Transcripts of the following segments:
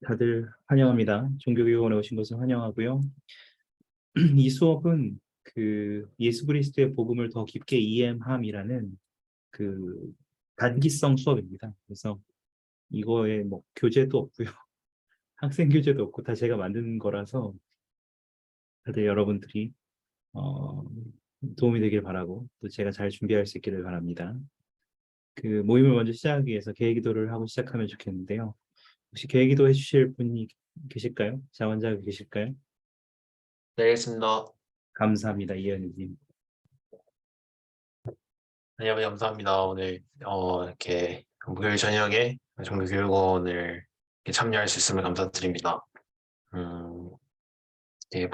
다들 환영합니다. 종교교육원에 오신 것을 환영하고요. 이 수업은 그 예수 그리스도의 복음을 더 깊게 이해함이라는 그 단기성 수업입니다. 그래서 이거에 뭐 교재도 없고요. 학생 교재도 없고 다 제가 만든 거라서 다들 여러분들이 어, 도움이 되길 바라고 또 제가 잘 준비할 수 있기를 바랍니다. 그 모임을 먼저 시작하기 위해서 계기도를 하고 시작하면 좋겠는데요. 혹시 계기도 해주실 분이 계실까요? 자원자가 계실까요? 네, 알겠습니다. 감사합니다, 이현희님. 안녕하세요. 감사합니다. 오늘 이렇게 목요일 저녁에 종교교육원을 이렇게 참여할 수 있음을 감사드립니다. 음, 이게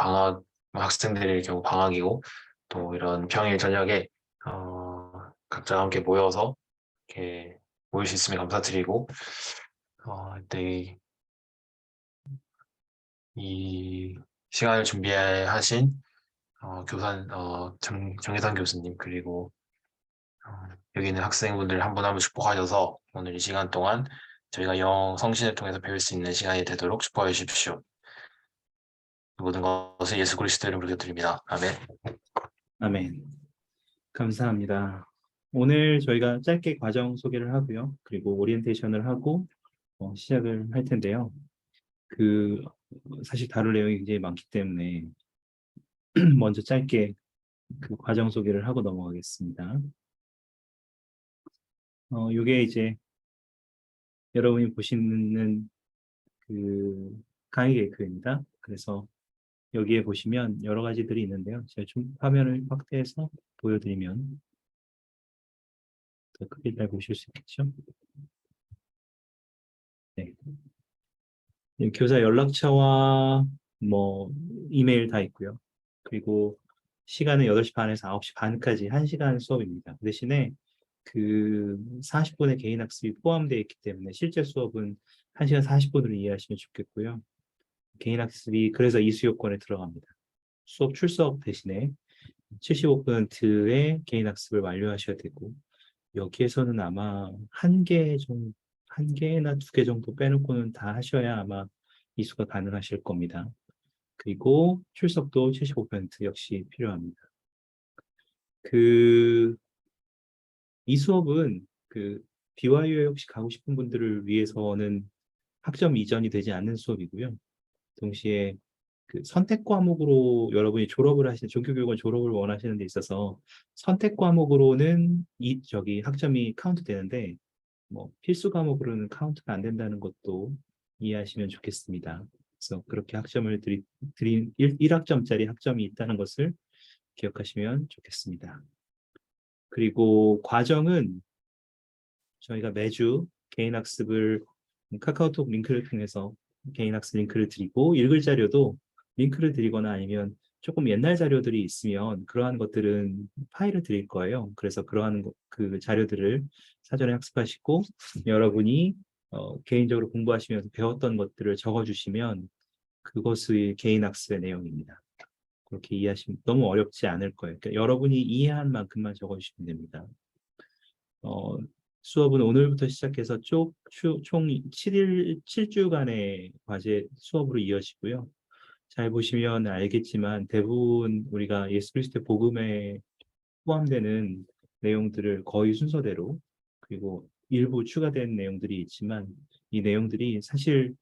학생들이 경우 방학이고 또 이런 평일 저녁에 각자 함께 모여서 이렇게 모일 수 있음을 감사드리고 네, 이 시간을 준비하신 정혜선 교수님 그리고 여기 있는 학생분들 한 분 한 분 축복하셔서 오늘 이 시간 동안 저희가 성신을 통해서 배울 수 있는 시간이 되도록 축복해 주십시오. 모든 것을 예수 그리스도 이름으로 기도드립니다. 아멘. 아멘. 감사합니다. 오늘 저희가 짧게 과정 소개를 하고요. 그리고 오리엔테이션을 하고 시작을 할 텐데요. 그 사실 다룰 내용이 굉장히 많기 때문에 먼저 짧게 그 과정 소개를 하고 넘어가겠습니다. 이게 이제 여러분이 보시는 그 강의 계획표입니다. 그래서 여기에 보시면 여러 가지들이 있는데요. 제가 좀 화면을 확대해서 보여드리면 더 크게 잘 보실 수 있겠죠? 네. 교사 연락처와 뭐 이메일 다 있고요. 그리고 시간은 8시 반에서 9시 반까지 1시간 수업입니다. 그 대신에 그 40분의 개인 학습이 포함되어 있기 때문에 실제 수업은 1시간 40분으로 이해하시면 좋겠고요. 개인 학습이 그래서 이수요건에 들어갑니다. 수업 출석 대신에 75%의 개인 학습을 완료하셔야 되고 여기에서는 아마 한 개나 2개 정도 빼놓고는 다 하셔야 아마 이수가 가능하실 겁니다. 그리고 출석도 75% 역시 필요합니다. 그, 이 수업은 그 BYU에 혹시 가고 싶은 분들을 위해서는 학점 이전이 되지 않는 수업이고요. 동시에 그 선택 과목으로 여러분이 졸업을 하시는 종교교육원 졸업을 원하시는 데 있어서 선택 과목으로는 저기 학점이 카운트 되는데 뭐 필수 과목으로는 카운트가 안 된다는 것도 이해하시면 좋겠습니다. 그래서 그렇게 학점을 드린 1학점짜리 학점이 있다는 것을 기억하시면 좋겠습니다. 그리고 과정은 저희가 매주 개인 학습을 카카오톡 링크를 통해서 개인 학습 링크를 드리고 읽을 자료도 링크를 드리거나 아니면 조금 옛날 자료들이 있으면 그러한 것들은 파일을 드릴 거예요. 그래서 그러한 그 자료들을 사전에 학습하시고 여러분이 개인적으로 공부하시면서 배웠던 것들을 적어주시면 그것의 개인 학습의 내용입니다. 그렇게 이해하시면 너무 어렵지 않을 거예요. 그러니까 여러분이 이해한 만큼만 적어주시면 됩니다. 어, 수업은 오늘부터 시작해서 총 7주간의 과제 수업으로 이어지고요. 잘 보시면 알겠지만 대부분 우리가 예수 그리스도의 복음에 포함되는 내용들을 거의 순서대로 그리고 일부 추가된 내용들이 있지만 이 내용들이 사실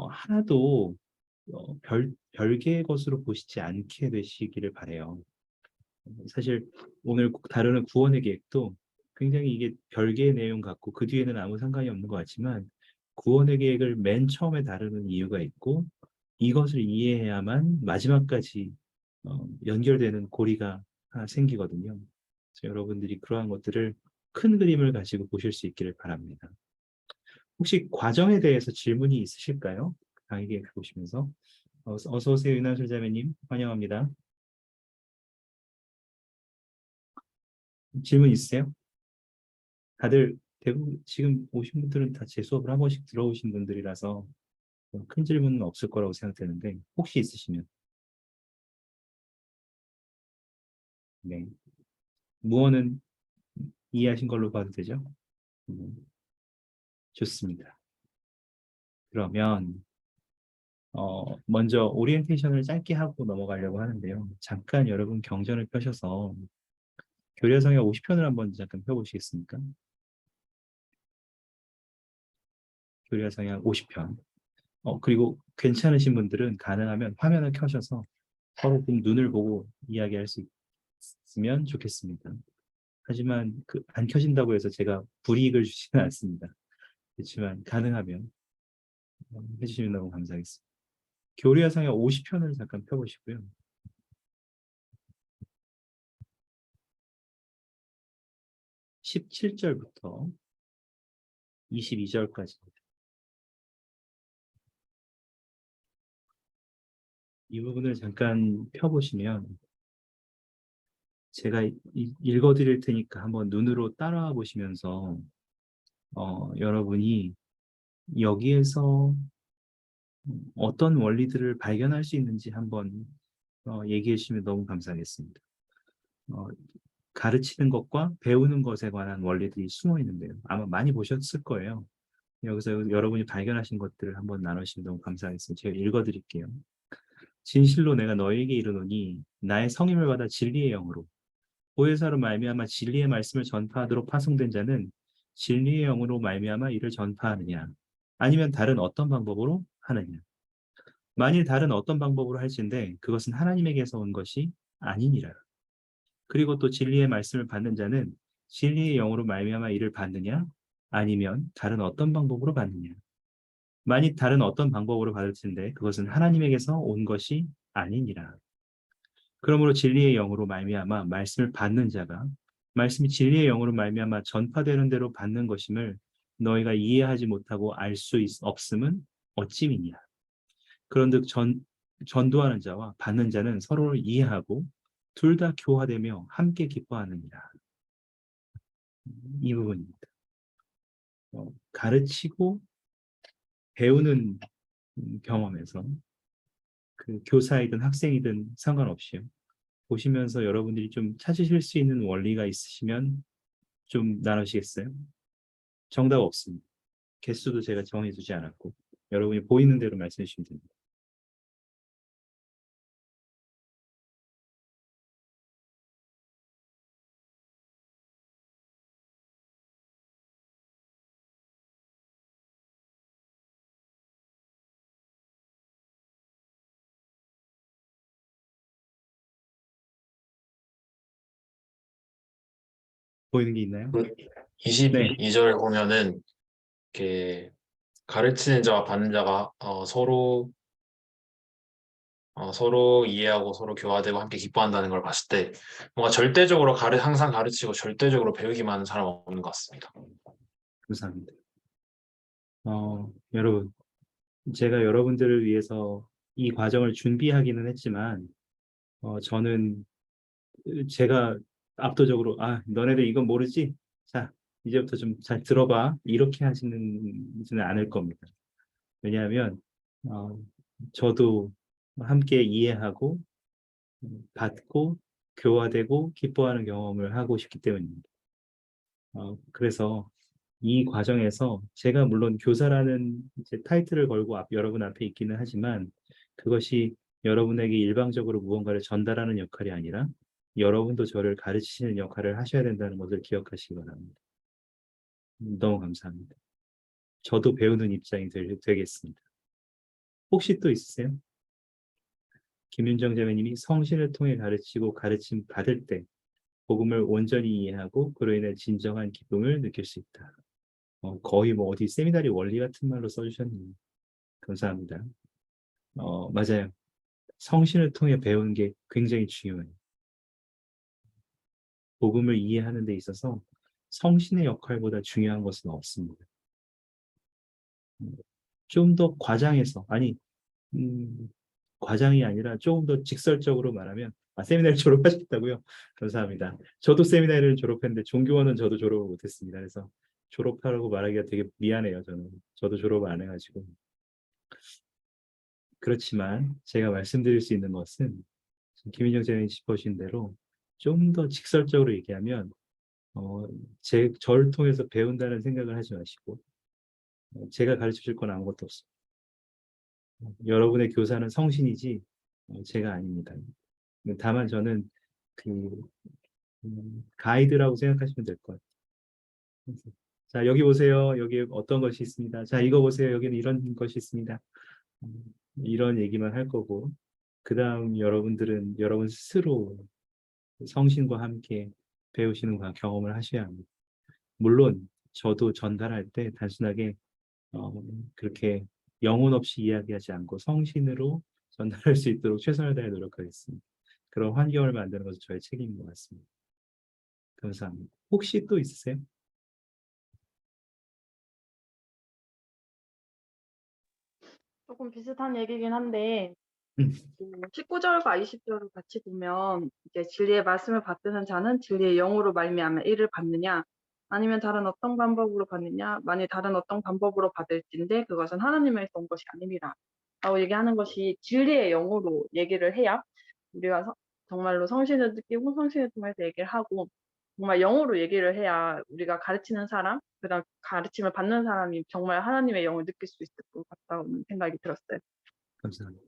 하나도 별개의 것으로 보시지 않게 되시기를 바래요. 사실 오늘 다루는 구원의 계획도 굉장히 이게 별개의 내용 같고 그 뒤에는 아무 상관이 없는 것 같지만 구원의 계획을 맨 처음에 다루는 이유가 있고 이것을 이해해야만 마지막까지 연결되는 고리가 하나 생기거든요. 그래서 여러분들이 그러한 것들을 큰 그림을 가지고 보실 수 있기를 바랍니다. 혹시 과정에 대해서 질문이 있으실까요? 강의 계획 보시면서 어서 오세요, 윤한솔 자매님. 환영합니다. 질문 있으세요? 다들 대부분 지금 오신 분들은 다 제 수업을 한 번씩 들어오신 분들이라서 큰 질문은 없을 거라고 생각되는데 혹시 있으시면 네. 무언은 이해하신 걸로 봐도 되죠? 음, 좋습니다. 그러면 먼저 오리엔테이션을 짧게 하고 넘어가려고 하는데요. 잠깐 여러분 경전을 펴셔서 교리서의 50편을 한번 잠깐 펴보시겠습니까? 교리서의 50편. 그리고 괜찮으신 분들은 가능하면 화면을 켜셔서 서로 좀 눈을 보고 이야기할 수 있으면 좋겠습니다. 하지만 안 켜진다고 해서 제가 불이익을 주지는 않습니다. 그렇지만 가능하면 해주시면 너무 감사하겠습니다. 교리서의 50편을 잠깐 펴보시고요. 17절부터 22절까지 이 부분을 잠깐 펴보시면 제가 읽어드릴 테니까 한번 눈으로 따라와 보시면서 여러분이 여기에서 어떤 원리들을 발견할 수 있는지 한번 얘기해 주시면 너무 감사하겠습니다. 어, 가르치는 것과 배우는 것에 관한 원리들이 숨어 있는데요. 아마 많이 보셨을 거예요. 여기서 여러분이 발견하신 것들을 한번 나누시면 너무 감사하겠습니다. 제가 읽어드릴게요. 진실로 내가 너에게 이르노니 나의 성임을 받아 진리의 영으로 보혜사로 말미암아 진리의 말씀을 전파하도록 파송된 자는 진리의 영으로 말미암아 이를 전파하느냐 아니면 다른 어떤 방법으로 하느냐 만일 다른 어떤 방법으로 할진대 그것은 하나님에게서 온 것이 아니니라. 그리고 또 진리의 말씀을 받는 자는 진리의 영으로 말미암아 이를 받느냐 아니면 다른 어떤 방법으로 받느냐 만일 다른 어떤 방법으로 받을진대 그것은 하나님에게서 온 것이 아니니라. 그러므로 진리의 영으로 말미암아 말씀을 받는 자가 말씀이 진리의 영으로 말미암아 전파되는 대로 받는 것임을 너희가 이해하지 못하고 알 수 없음은 어찌 미냐. 그런즉 전도하는 자와 받는 자는 서로를 이해하고 둘 다 교화되며 함께 기뻐하느니라. 이 부분입니다. 가르치고 배우는 경험에서 그 교사이든 학생이든 상관없이요. 보시면서 여러분들이 좀 찾으실 수 있는 원리가 있으시면 좀 나누시겠어요? 정답 없습니다. 개수도 제가 정해두지 않았고 여러분이 보이는 대로 말씀해 주시면 됩니다. 보이는 게 있나요? 그 네, 22절을 보면은 이렇게 가르치는 자와 받는 자가 서로 이해하고 서로 교화되고 함께 기뻐한다는 걸 봤을 때 뭔가 절대적으로 항상 가르치고 절대적으로 배우기만 하는 사람은 없는 것 같습니다. 감사합니다. 여러분, 제가 여러분들을 위해서 이 과정을 준비하기는 했지만 저는 제가 압도적으로 너네들 이건 모르지? 자, 이제부터 좀 잘 들어봐. 이렇게 하시는지는 않을 겁니다. 왜냐하면 어, 저도 함께 이해하고 받고 교화되고 기뻐하는 경험을 하고 싶기 때문입니다. 그래서 이 과정에서 제가 물론 교사라는 이제 타이틀을 걸고 여러분 앞에 있기는 하지만 그것이 여러분에게 일방적으로 무언가를 전달하는 역할이 아니라 여러분도 저를 가르치시는 역할을 하셔야 된다는 것을 기억하시기 바랍니다. 너무 감사합니다. 저도 배우는 입장이 되겠습니다. 혹시 또 있으세요? 김윤정 자매님이 성신을 통해 가르치고 가르침 받을 때 복음을 온전히 이해하고 그로 인해 진정한 기쁨을 느낄 수 있다. 거의 뭐 어디 세미나리 원리 같은 말로 써주셨네요. 감사합니다. 맞아요. 성신을 통해 배우는 게 굉장히 중요해요. 복음을 이해하는 데 있어서 성신의 역할보다 중요한 것은 없습니다. 좀 더 과장해서, 과장이 아니라 조금 더 직설적으로 말하면, 세미나리 졸업하셨다고요? 감사합니다. 저도 세미나리를 졸업했는데 종교원은 저도 졸업을 못했습니다. 그래서 졸업하라고 말하기가 되게 미안해요. 저도 졸업을 안 해가지고. 그렇지만 제가 말씀드릴 수 있는 것은 김인정 선생님이 짚어주신 대로 좀 더 직설적으로 얘기하면 저를 통해서 배운다는 생각을 하지 마시고 제가 가르쳐 줄 건 아무것도 없습니다. 여러분의 교사는 성신이지 제가 아닙니다. 다만 저는 그 가이드라고 생각하시면 될 것 같아요. 자, 여기 보세요. 여기 어떤 것이 있습니다. 자, 이거 보세요. 여기는 이런 것이 있습니다. 이런 얘기만 할 거고, 그 다음 여러분들은 여러분 스스로 성신과 함께 배우시는 경험을 하셔야 합니다. 물론 저도 전달할 때 단순하게 그렇게 영혼 없이 이야기하지 않고 성신으로 전달할 수 있도록 최선을 다해 노력하겠습니다. 그런 환경을 만드는 것은 저의 책임인 것 같습니다. 감사합니다. 혹시 또 있으세요? 조금 비슷한 얘기긴 한데 음, 19절과 20절을 같이 보면 이제 진리의 말씀을 받드는 자는 진리의 영으로 말미암아 이를 받느냐 아니면 다른 어떤 방법으로 받느냐 만일 다른 어떤 방법으로 받을진데 그것은 하나님에서 온 것이 아니니라 라고 얘기하는 것이 진리의 영으로 얘기를 해야 우리가 정말로 성신을 느끼고 성신을 통해서 얘기를 하고 정말 영어로 얘기를 해야 우리가 가르치는 사람, 그다음 가르침을 받는 사람이 정말 하나님의 영을 느낄 수 있을 것 같다는 생각이 들었어요. 감사합니다.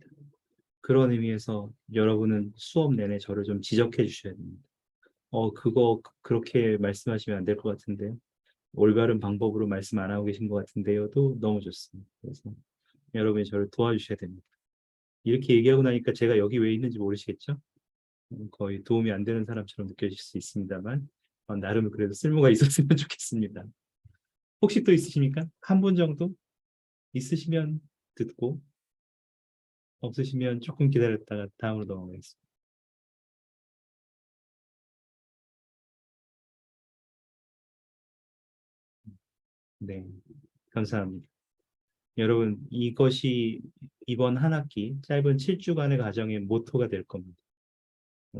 그런 의미에서 여러분은 수업 내내 저를 좀 지적해 주셔야 됩니다. 그거 그렇게 말씀하시면 안 될 것 같은데요. 올바른 방법으로 말씀 안 하고 계신 것 같은데요도 너무 좋습니다. 그래서 여러분이 저를 도와주셔야 됩니다. 이렇게 얘기하고 나니까 제가 여기 왜 있는지 모르시겠죠? 거의 도움이 안 되는 사람처럼 느껴질 수 있습니다만 나름 그래도 쓸모가 있었으면 좋겠습니다. 혹시 또 있으십니까? 한 분 정도 있으시면 듣고 없으시면 조금 기다렸다가 다음으로 넘어가겠습니다. 네, 감사합니다. 여러분, 이것이 이번 한 학기 짧은 7주간의 과정의 모토가 될 겁니다.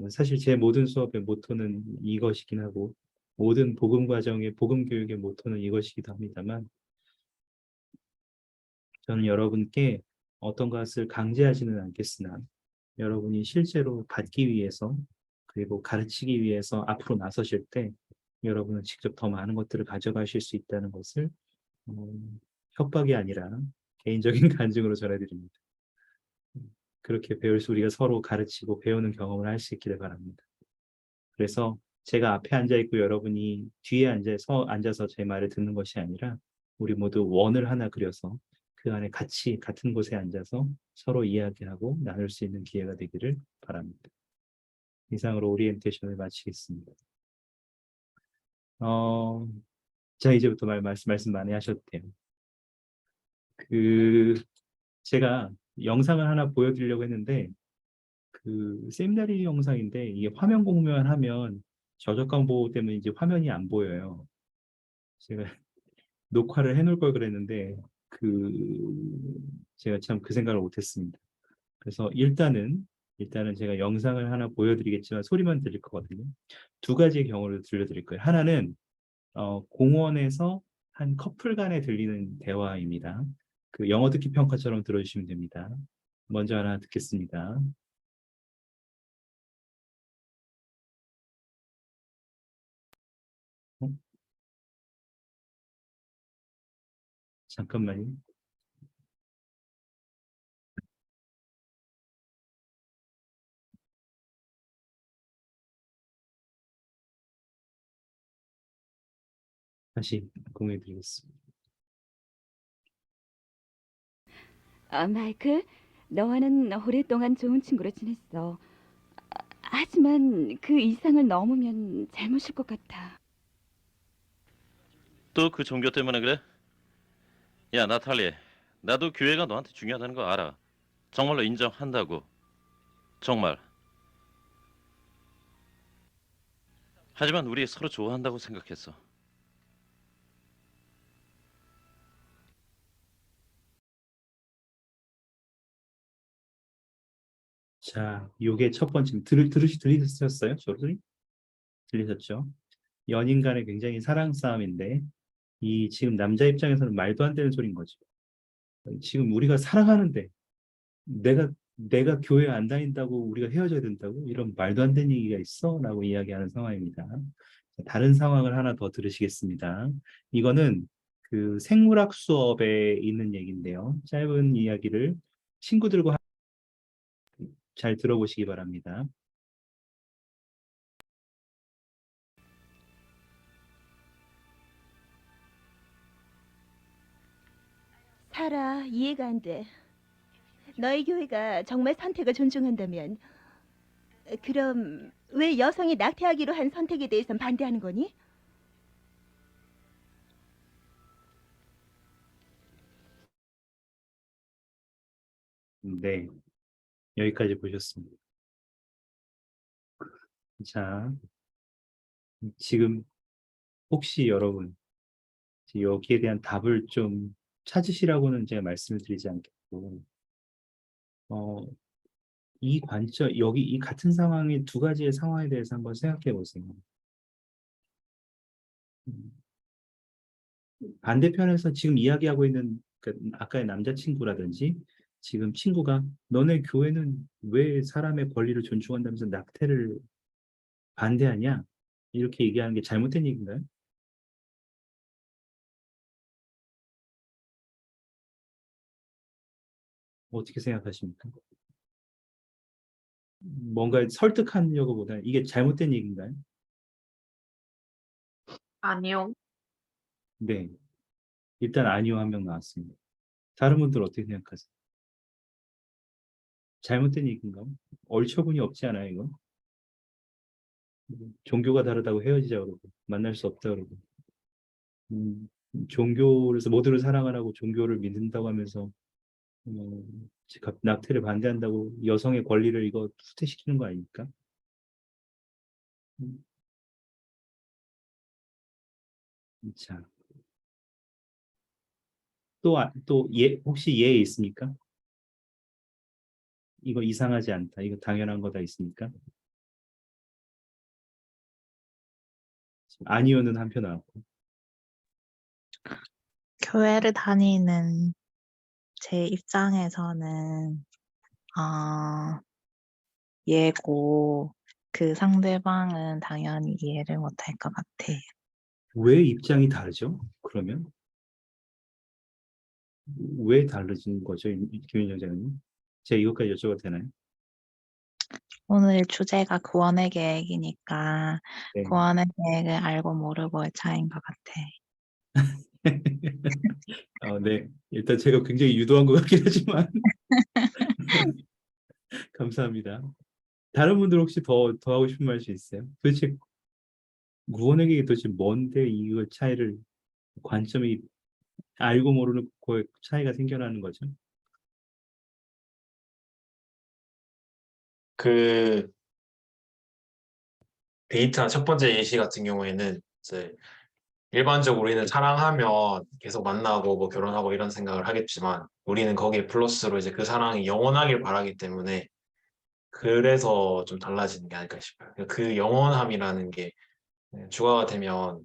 사실 제 모든 수업의 모토는 이것이긴 하고 모든 복음 과정의 복음 교육의 모토는 이것이기도 합니다만 저는 여러분께 어떤 것을 강제하지는 않겠으나 여러분이 실제로 받기 위해서 그리고 가르치기 위해서 앞으로 나서실 때 여러분은 직접 더 많은 것들을 가져가실 수 있다는 것을 어, 협박이 아니라 개인적인 간증으로 전해드립니다. 그렇게 배울 수 우리가 서로 가르치고 배우는 경험을 할 수 있기를 바랍니다. 그래서 제가 앞에 앉아 있고 여러분이 뒤에 앉아서 제 말을 듣는 것이 아니라 우리 모두 원을 하나 그려서 그 안에 같이 같은 곳에 앉아서 서로 이야기하고 나눌 수 있는 기회가 되기를 바랍니다. 이상으로 오리엔테이션을 마치겠습니다. 어, 자 이제부터 말씀 많이 하셔도 돼요. 그 제가 영상을 하나 보여드리려고 했는데 그 세미나리 영상인데 이게 화면 공유만 하면 저작권 보호 때문에 이제 화면이 안 보여요. 제가 녹화를 해놓을 걸 그랬는데 그 제가 참 그 생각을 못했습니다. 그래서 일단은 제가 영상을 하나 보여드리겠지만 소리만 들릴 거거든요. 두 가지의 경우를 들려드릴 거예요. 하나는 공원에서 한 커플 간에 들리는 대화입니다. 그 영어 듣기 평가처럼 들어주시면 됩니다. 먼저 하나 듣겠습니다. 어? 잠깐만요. 다시 공유해드리겠습니다. 마이클, 너와는 오랫동안 좋은 친구로 지냈어. 하지만 그 이상을 넘으면 잘못일 것 같아. 또 그 종교 때문에 그래? 야, 나탈리. 나도 교회가 너한테 중요하다는 거 알아. 정말로 인정한다고. 정말. 하지만 우리 서로 좋아한다고 생각했어. 자, 요게 첫 번째 들으셨어요? 저를 들리셨죠? 연인 간의 굉장히 사랑 싸움인데 이 지금 남자 입장에서는 말도 안 되는 소리인 거죠. 지금 우리가 사랑하는데 내가 교회 안 다닌다고 우리가 헤어져야 된다고 이런 말도 안 되는 얘기가 있어? 라고 이야기하는 상황입니다. 다른 상황을 하나 더 들으시겠습니다. 이거는 그 생물학 수업에 있는 얘기인데요. 짧은 이야기를 친구들과 잘 들어보시기 바랍니다. 사라, 이해가 안 돼. 너희 교회가 정말 선택을 존중한다면 그럼 왜 여성이 낙태하기로 한 선택에 대해선 반대하는 거니? 네, 여기까지 보셨습니다. 자, 지금 혹시 여러분 여기에 대한 답을 좀 찾으시라고는 제가 말씀을 드리지 않겠고, 어, 이 관점, 여기 이 같은 상황의 두 가지의 상황에 대해서 한번 생각해 보세요. 음, 반대편에서 지금 이야기하고 있는 그 아까의 남자친구라든지 지금 친구가 너네 교회는 왜 사람의 권리를 존중한다면서 낙태를 반대하냐? 이렇게 얘기하는 게 잘못된 얘기인가요? 어떻게 생각하십니까? 뭔가 설득하려고 보다 이게 잘못된 얘기인가요? 아니요. 네. 일단 아니요 한 명 나왔습니다. 다른 분들 어떻게 생각하세요? 잘못된 얘기인가요? 얼처분이 없지 않아요, 이거? 종교가 다르다고 헤어지자 그러고 만날 수 없다 그러고 종교에서 모두를 사랑하라고 종교를 믿는다고 하면서 낙태를 반대한다고 여성의 권리를 이거 후퇴시키는 거 아닙니까? 음, 자, 혹시 예 있습니까? 이거 이상하지 않다. 이거 당연한 거다 있습니까? 아니요는 한 표 나왔고. 교회를 다니는 제 입장에서는 예고 그 상대방은 당연히 이해를 못할 것 같아요. 왜 입장이 다르죠? 그러면 왜 다르진 거죠, 김윤정 장님? 제가 이것까지 여쭤봐도 되나요? 오늘 주제가 구원의 계획이니까 네. 구원의 계획을 알고 모르고의 차이인 것 같아요. 네. 일단 제가 굉장히 유도한 것 같긴 하지만 감사합니다. 다른 분들 혹시 더 하고 싶은 말씀 있어요? 도대체 구원에게 도대체 뭔데 이걸 차이를 관점이 알고 모르는 거에 차이가 생겨나는 거죠? 그 데이트한 첫 번째 예시 같은 경우에는 이제 일반적으로 우리는 사랑하면 계속 만나고 뭐 결혼하고 이런 생각을 하겠지만 우리는 거기에 플러스로 이제 그 사랑이 영원하길 바라기 때문에 그래서 좀 달라지는 게 아닐까 싶어요. 그 영원함이라는 게 주가가 되면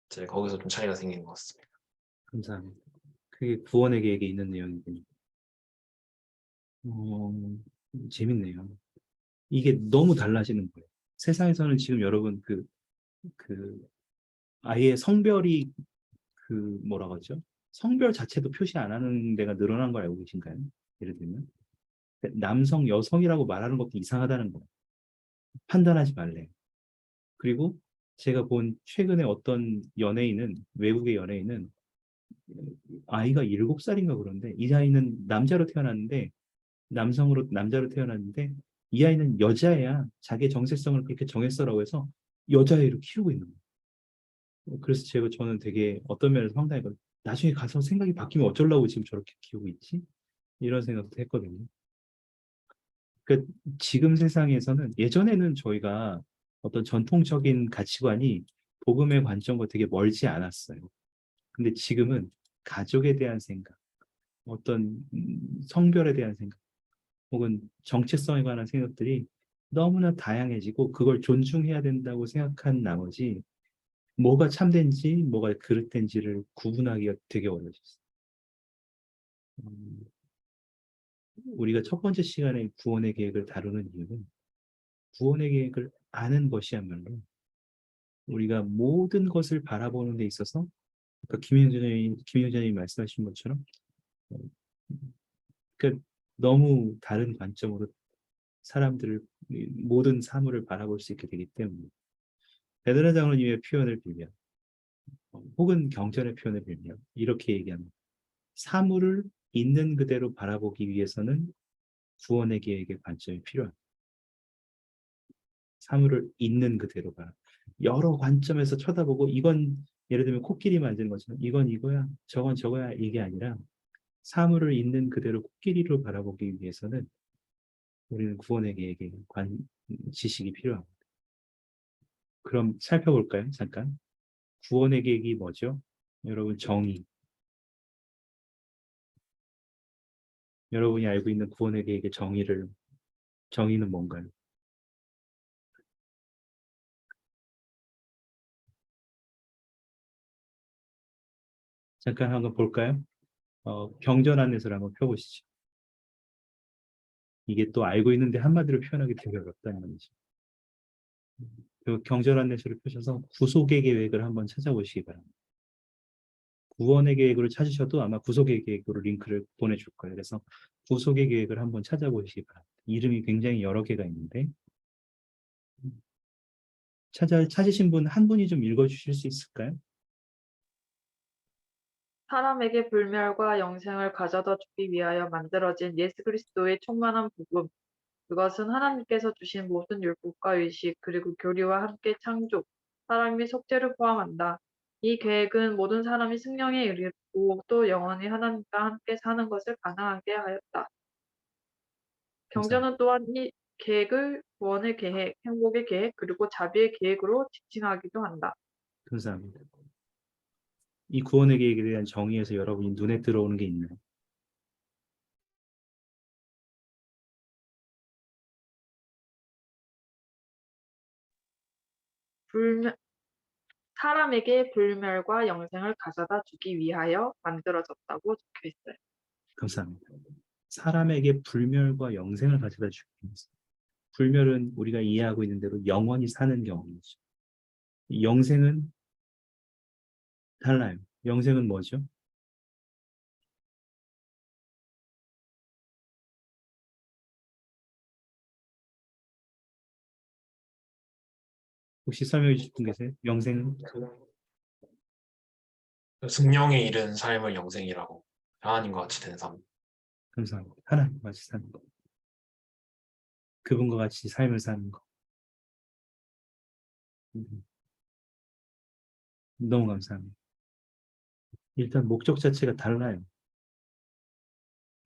이제 거기서 좀 차이가 생기는 것 같습니다. 감사합니다. 그게 구원의 계획에 있는 내용이군요. 어, 재밌네요. 이게 너무 달라지는 거예요. 세상에서는 지금 여러분 그 아예 성별이 뭐라고 하죠? 성별 자체도 표시 안 하는 데가 늘어난 걸 알고 계신가요? 예를 들면 남성, 여성이라고 말하는 것도 이상하다는 거예요. 판단하지 말래. 그리고 제가 본 최근에 어떤 연예인은 외국의 연예인은 아이가 7살인가 그런데 이 아이는 남자로 태어났는데 이 아이는 여자애야. 자기의 정체성을 그렇게 정했어라고 해서 여자애로 키우고 있는 거예요. 그래서 저는 되게 어떤 면에서 황당히 나중에 가서 생각이 바뀌면 어쩌려고 지금 저렇게 키우고 있지? 이런 생각도 했거든요. 그 지금 세상에서는 예전에는 저희가 어떤 전통적인 가치관이 복음의 관점과 되게 멀지 않았어요. 근데 지금은 가족에 대한 생각, 어떤 성별에 대한 생각, 혹은 정체성에 관한 생각들이 너무나 다양해지고 그걸 존중해야 된다고 생각한 나머지 뭐가 참된지 뭐가 그릇된지를 구분하기가 되게 어려졌어요. 우리가 첫 번째 시간에 구원의 계획을 다루는 이유는 구원의 계획을 아는 것이야말로 우리가 모든 것을 바라보는 데 있어서 아까 김영전님이 말씀하신 것처럼 어, 그러니까 너무 다른 관점으로 사람들을 모든 사물을 바라볼 수 있게 되기 때문에 베드라 장로님의 표현을 빌면 혹은 경전의 표현을 빌면 이렇게 얘기합니다. 사물을 있는 그대로 바라보기 위해서는 구원의 계획의 관점이 필요합니다. 사물을 있는 그대로 봐. 여러 관점에서 쳐다보고 이건 예를 들면 코끼리 만드는 것처럼 이건 이거야, 저건 저거야 이게 아니라 사물을 있는 그대로 코끼리로 바라보기 위해서는 우리는 구원의 계획의 지식이 필요합니다. 그럼 살펴볼까요? 잠깐. 구원의 계획이 뭐죠? 여러분 정의. 여러분이 알고 있는 구원의 계획의 정의는 뭔가요? 잠깐 한번 볼까요? 경전 안에서 한번 펴보시죠. 이게 또 알고 있는데 한마디로 표현하기 되게 어렵다는 말이죠. 그 경전 안내서를 펴셔서 구속의 계획을 한번 찾아보시기 바랍니다. 구원의 계획으로 찾으셔도 아마 구속의 계획으로 링크를 보내줄 거예요. 그래서 구속의 계획을 한번 찾아보시기 바랍니다. 이름이 굉장히 여러 개가 있는데 찾으신 분 한 분이 좀 읽어주실 수 있을까요? 사람에게 불멸과 영생을 가져다 주기 위하여 만들어진 예수 그리스도의 충만한 복음, 그것은 하나님께서 주신 모든 율법과 의식 그리고 교리와 함께 창조, 사랑 및 속죄를 포함한다. 이 계획은 모든 사람이 승령에 이르고 또 영원히 하나님과 함께 사는 것을 가능하게 하였다. 감사합니다. 경전은 또한 이 계획을 구원의 계획, 행복의 계획, 그리고 자비의 계획으로 지칭하기도 한다. 감사합니다. 이 구원의 계획에 대한 정의에서 여러분이 눈에 들어오는 게 있나요? 사람에게 불멸과 영생을 가져다 주기 위하여 만들어졌다고 적혀 있어요. 감사합니다. 사람에게 불멸과 영생을 가져다 주기 위해서. 불멸은 우리가 이해하고 있는 대로 영원히 사는 경험이죠. 영생은 달라요. 영생은 뭐죠? 혹시 설명해 주실 분 계세요? 영생은? 승령에 이른 삶을 영생이라고 하나님과 같이 된 삶. 감사합니다. 하나님과 같이 사는 거. 그분과 같이 삶을 사는 거. 너무 감사합니다. 일단 목적 자체가 달라요.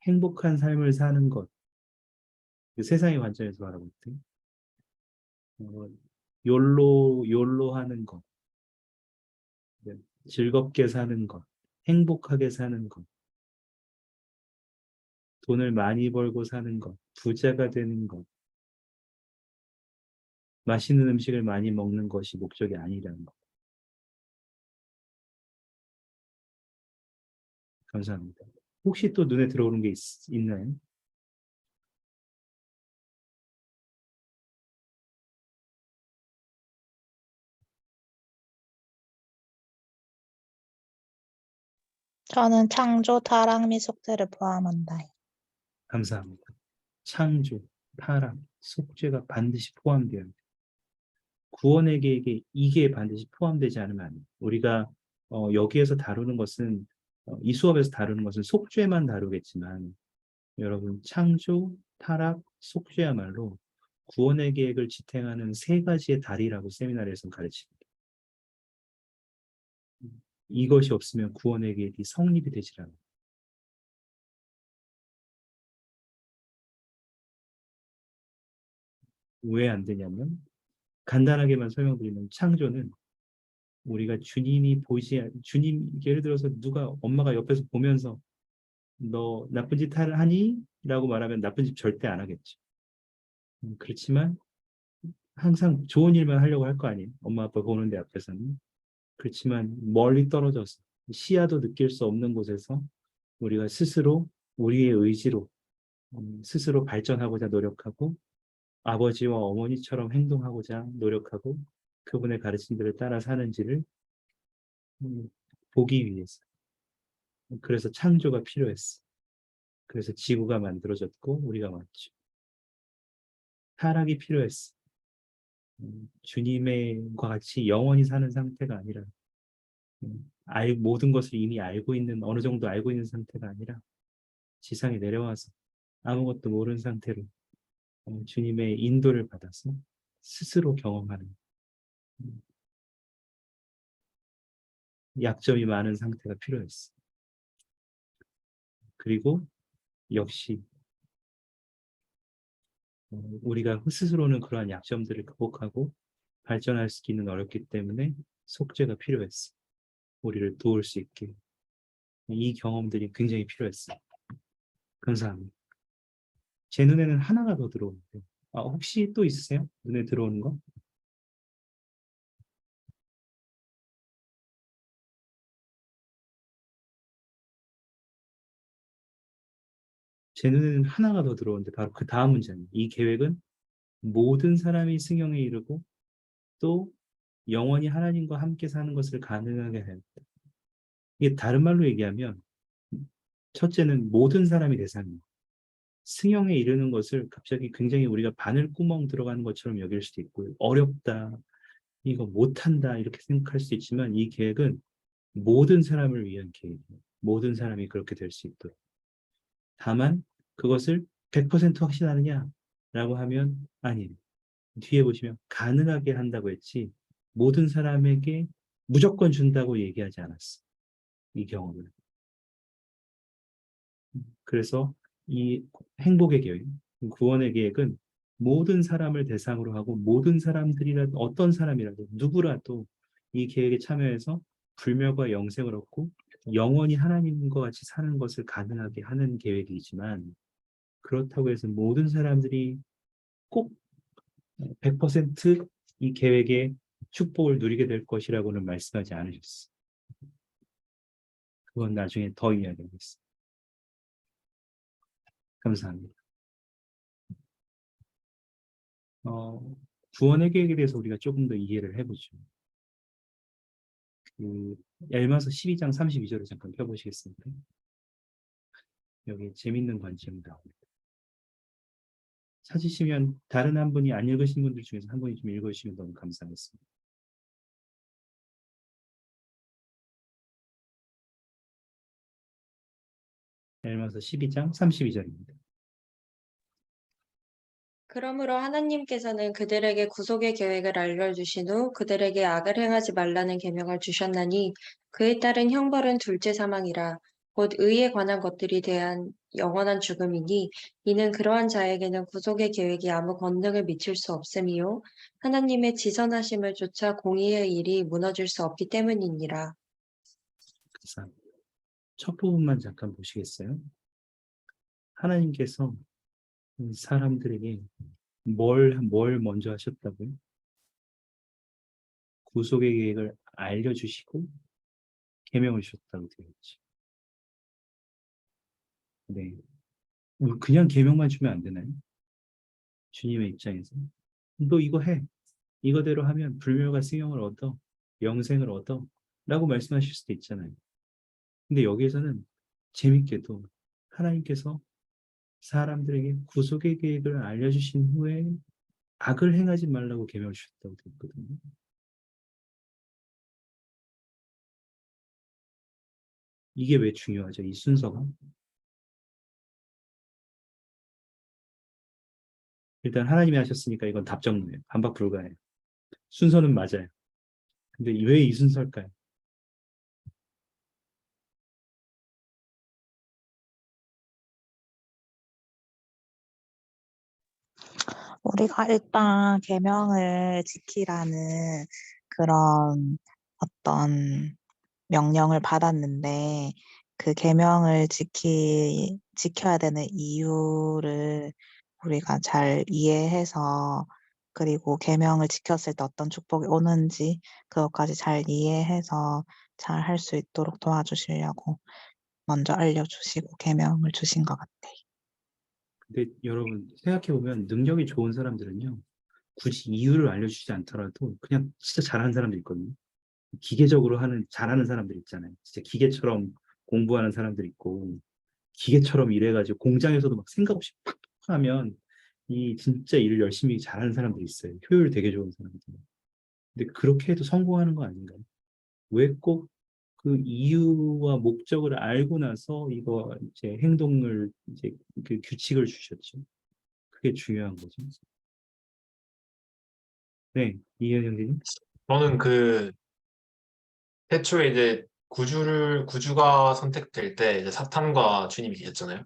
행복한 삶을 사는 것. 그 세상의 관점에서 바라볼 때. 욜로 하는 것. 네. 즐겁게 사는 것. 행복하게 사는 것. 돈을 많이 벌고 사는 것. 부자가 되는 것. 맛있는 음식을 많이 먹는 것이 목적이 아니라는 것. 감사합니다. 혹시 또 눈에 들어오는 게 있나요? 저는 창조, 타락 및 속죄를 포함한다. 감사합니다. 창조, 타락, 속죄가 반드시 포함되어야 돼요. 구원의 계획에 이게 반드시 포함되지 않으면 안 돼요. 우리가 여기에서 다루는 것은 이 수업에서 다루는 것은 속죄만 다루겠지만 여러분 창조, 타락, 속죄야말로 구원의 계획을 지탱하는 세 가지의 다리라고 세미나리에서 가르칩니다. 이것이 없으면 구원의 계획이 성립이 되질 않아요. 왜 안 되냐면 간단하게만 설명드리면 창조는 우리가 주님 예를 들어서 누가 엄마가 옆에서 보면서 너 나쁜 짓 하니? 라고 말하면 나쁜 짓 절대 안 하겠죠. 그렇지만 항상 좋은 일만 하려고 할 거 아니에요. 엄마 아빠 보는데 앞에서는. 그렇지만 멀리 떨어져서 시야도 느낄 수 없는 곳에서 우리가 스스로 우리의 의지로 스스로 발전하고자 노력하고 아버지와 어머니처럼 행동하고자 노력하고 그분의 가르침들을 따라 사는지를 보기 위해서. 그래서 창조가 필요했어. 그래서 지구가 만들어졌고 우리가 왔죠. 타락이 필요했어. 주님과 같이 영원히 사는 상태가 아니라 모든 것을 이미 알고 있는 어느 정도 알고 있는 상태가 아니라 지상에 내려와서 아무것도 모르는 상태로 주님의 인도를 받아서 스스로 경험하는 약점이 많은 상태가 필요했어. 그리고 역시 우리가 스스로는 그러한 약점들을 극복하고 발전할 수 있는 어렵기 때문에 속죄가 필요했어. 우리를 도울 수 있게. 이 경험들이 굉장히 필요했어. 감사합니다. 제 눈에는 하나가 더 들어오는데 혹시 또 있으세요? 눈에 들어오는 거? 제 눈에는 하나가 더 들어오는데 바로 그 다음 문제입니다. 이 계획은 모든 사람이 승형에 이르고 또 영원히 하나님과 함께 사는 것을 가능하게 합니다. 이게 다른 말로 얘기하면 첫째는 모든 사람이 대상입니다. 승형에 이르는 것을 갑자기 굉장히 우리가 바늘구멍 들어가는 것처럼 여길 수도 있고 어렵다, 이거 못한다 이렇게 생각할 수도 있지만 이 계획은 모든 사람을 위한 계획이에요. 모든 사람이 그렇게 될 수 있도록. 다만 그것을 100% 확신하느냐라고 하면 아니에요. 뒤에 보시면 가능하게 한다고 했지 모든 사람에게 무조건 준다고 얘기하지 않았어. 이 경험을. 그래서 이 행복의 계획, 구원의 계획은 모든 사람을 대상으로 하고 모든 사람들이라도 어떤 사람이라도 누구라도 이 계획에 참여해서 불멸과 영생을 얻고 영원히 하나님과 같이 사는 것을 가능하게 하는 계획이지만 그렇다고 해서 모든 사람들이 꼭 100%이 계획의 축복을 누리게 될 것이라고는 말씀하지 않으셨어요. 그건 나중에 더 이야기하겠습니다. 감사합니다. 구원의 계획에 대해서 우리가 조금 더 이해를 해보죠. 얄마서 12장 32절을 잠깐 펴보시겠습니까? 여기 재밌는 관점이 나옵니다. 찾으시면 다른 한 분이 안 읽으신 분들 중에서 한 분이 좀 읽어주시면 너무 감사하겠습니다. 얄마서 12장 32절입니다. 그러므로 하나님께서는 그들에게 구속의 계획을 알려주신 후 그들에게 악을 행하지 말라는 계명을 주셨나니 그에 따른 형벌은 둘째 사망이라 곧 의에 관한 것들이 대한 영원한 죽음이니 이는 그러한 자에게는 구속의 계획이 아무 권능을 미칠 수 없음이요 하나님의 지선하심을 쫓아 공의의 일이 무너질 수 없기 때문이니라. 감사합니다. 첫 부분만 잠깐 보시겠어요? 하나님께서 사람들에게 뭘 먼저 하셨다고요? 구속의 계획을 알려주시고 계명을 주셨다고 되어 있죠. 네. 그냥 계명만 주면 안 되나요? 주님의 입장에서. 너 이거 해. 이거대로 하면 불멸과 승용을 얻어. 영생을 얻어. 라고 말씀하실 수도 있잖아요. 근데 여기에서는 재밌게도 하나님께서 사람들에게 구속의 계획을 알려주신 후에 악을 행하지 말라고 계명을 주셨다고 되어 있거든요. 이게 왜 중요하죠? 이 순서가. 일단 하나님이 하셨으니까 이건 답정너예요. 반박 불가해요. 순서는 맞아요. 근데 왜 이 순서일까요? 우리가 일단 계명을 지키라는 그런 어떤 명령을 받았는데 그 계명을 지켜야 되는 이유를 우리가 잘 이해해서 그리고 계명을 지켰을 때 어떤 축복이 오는지 그것까지 잘 이해해서 잘 할 수 있도록 도와주시려고 먼저 알려주시고 계명을 주신 것 같아요. 근데 여러분 생각해보면 능력이 좋은 사람들은요. 굳이 이유를 알려주지 않더라도 그냥 진짜 잘하는 사람들 있거든요. 기계적으로 잘하는 사람들 있잖아요. 진짜 기계처럼 공부하는 사람들 있고 기계처럼 일해가지고 공장에서도 막 생각 없이 팍팍 하면 이 진짜 일을 열심히 잘하는 사람들이 있어요. 효율 되게 좋은 사람들. 근데 그렇게 해도 성공하는 거 아닌가요? 왜 꼭 그 이유와 목적을 알고 나서 이거 이제 행동을 이제 그 규칙을 주셨죠. 그게 중요한 거죠. 네, 이현 형제님. 저는 그 태초에 이제 구주가 선택될 때 이제 사탄과 주님이 계셨잖아요.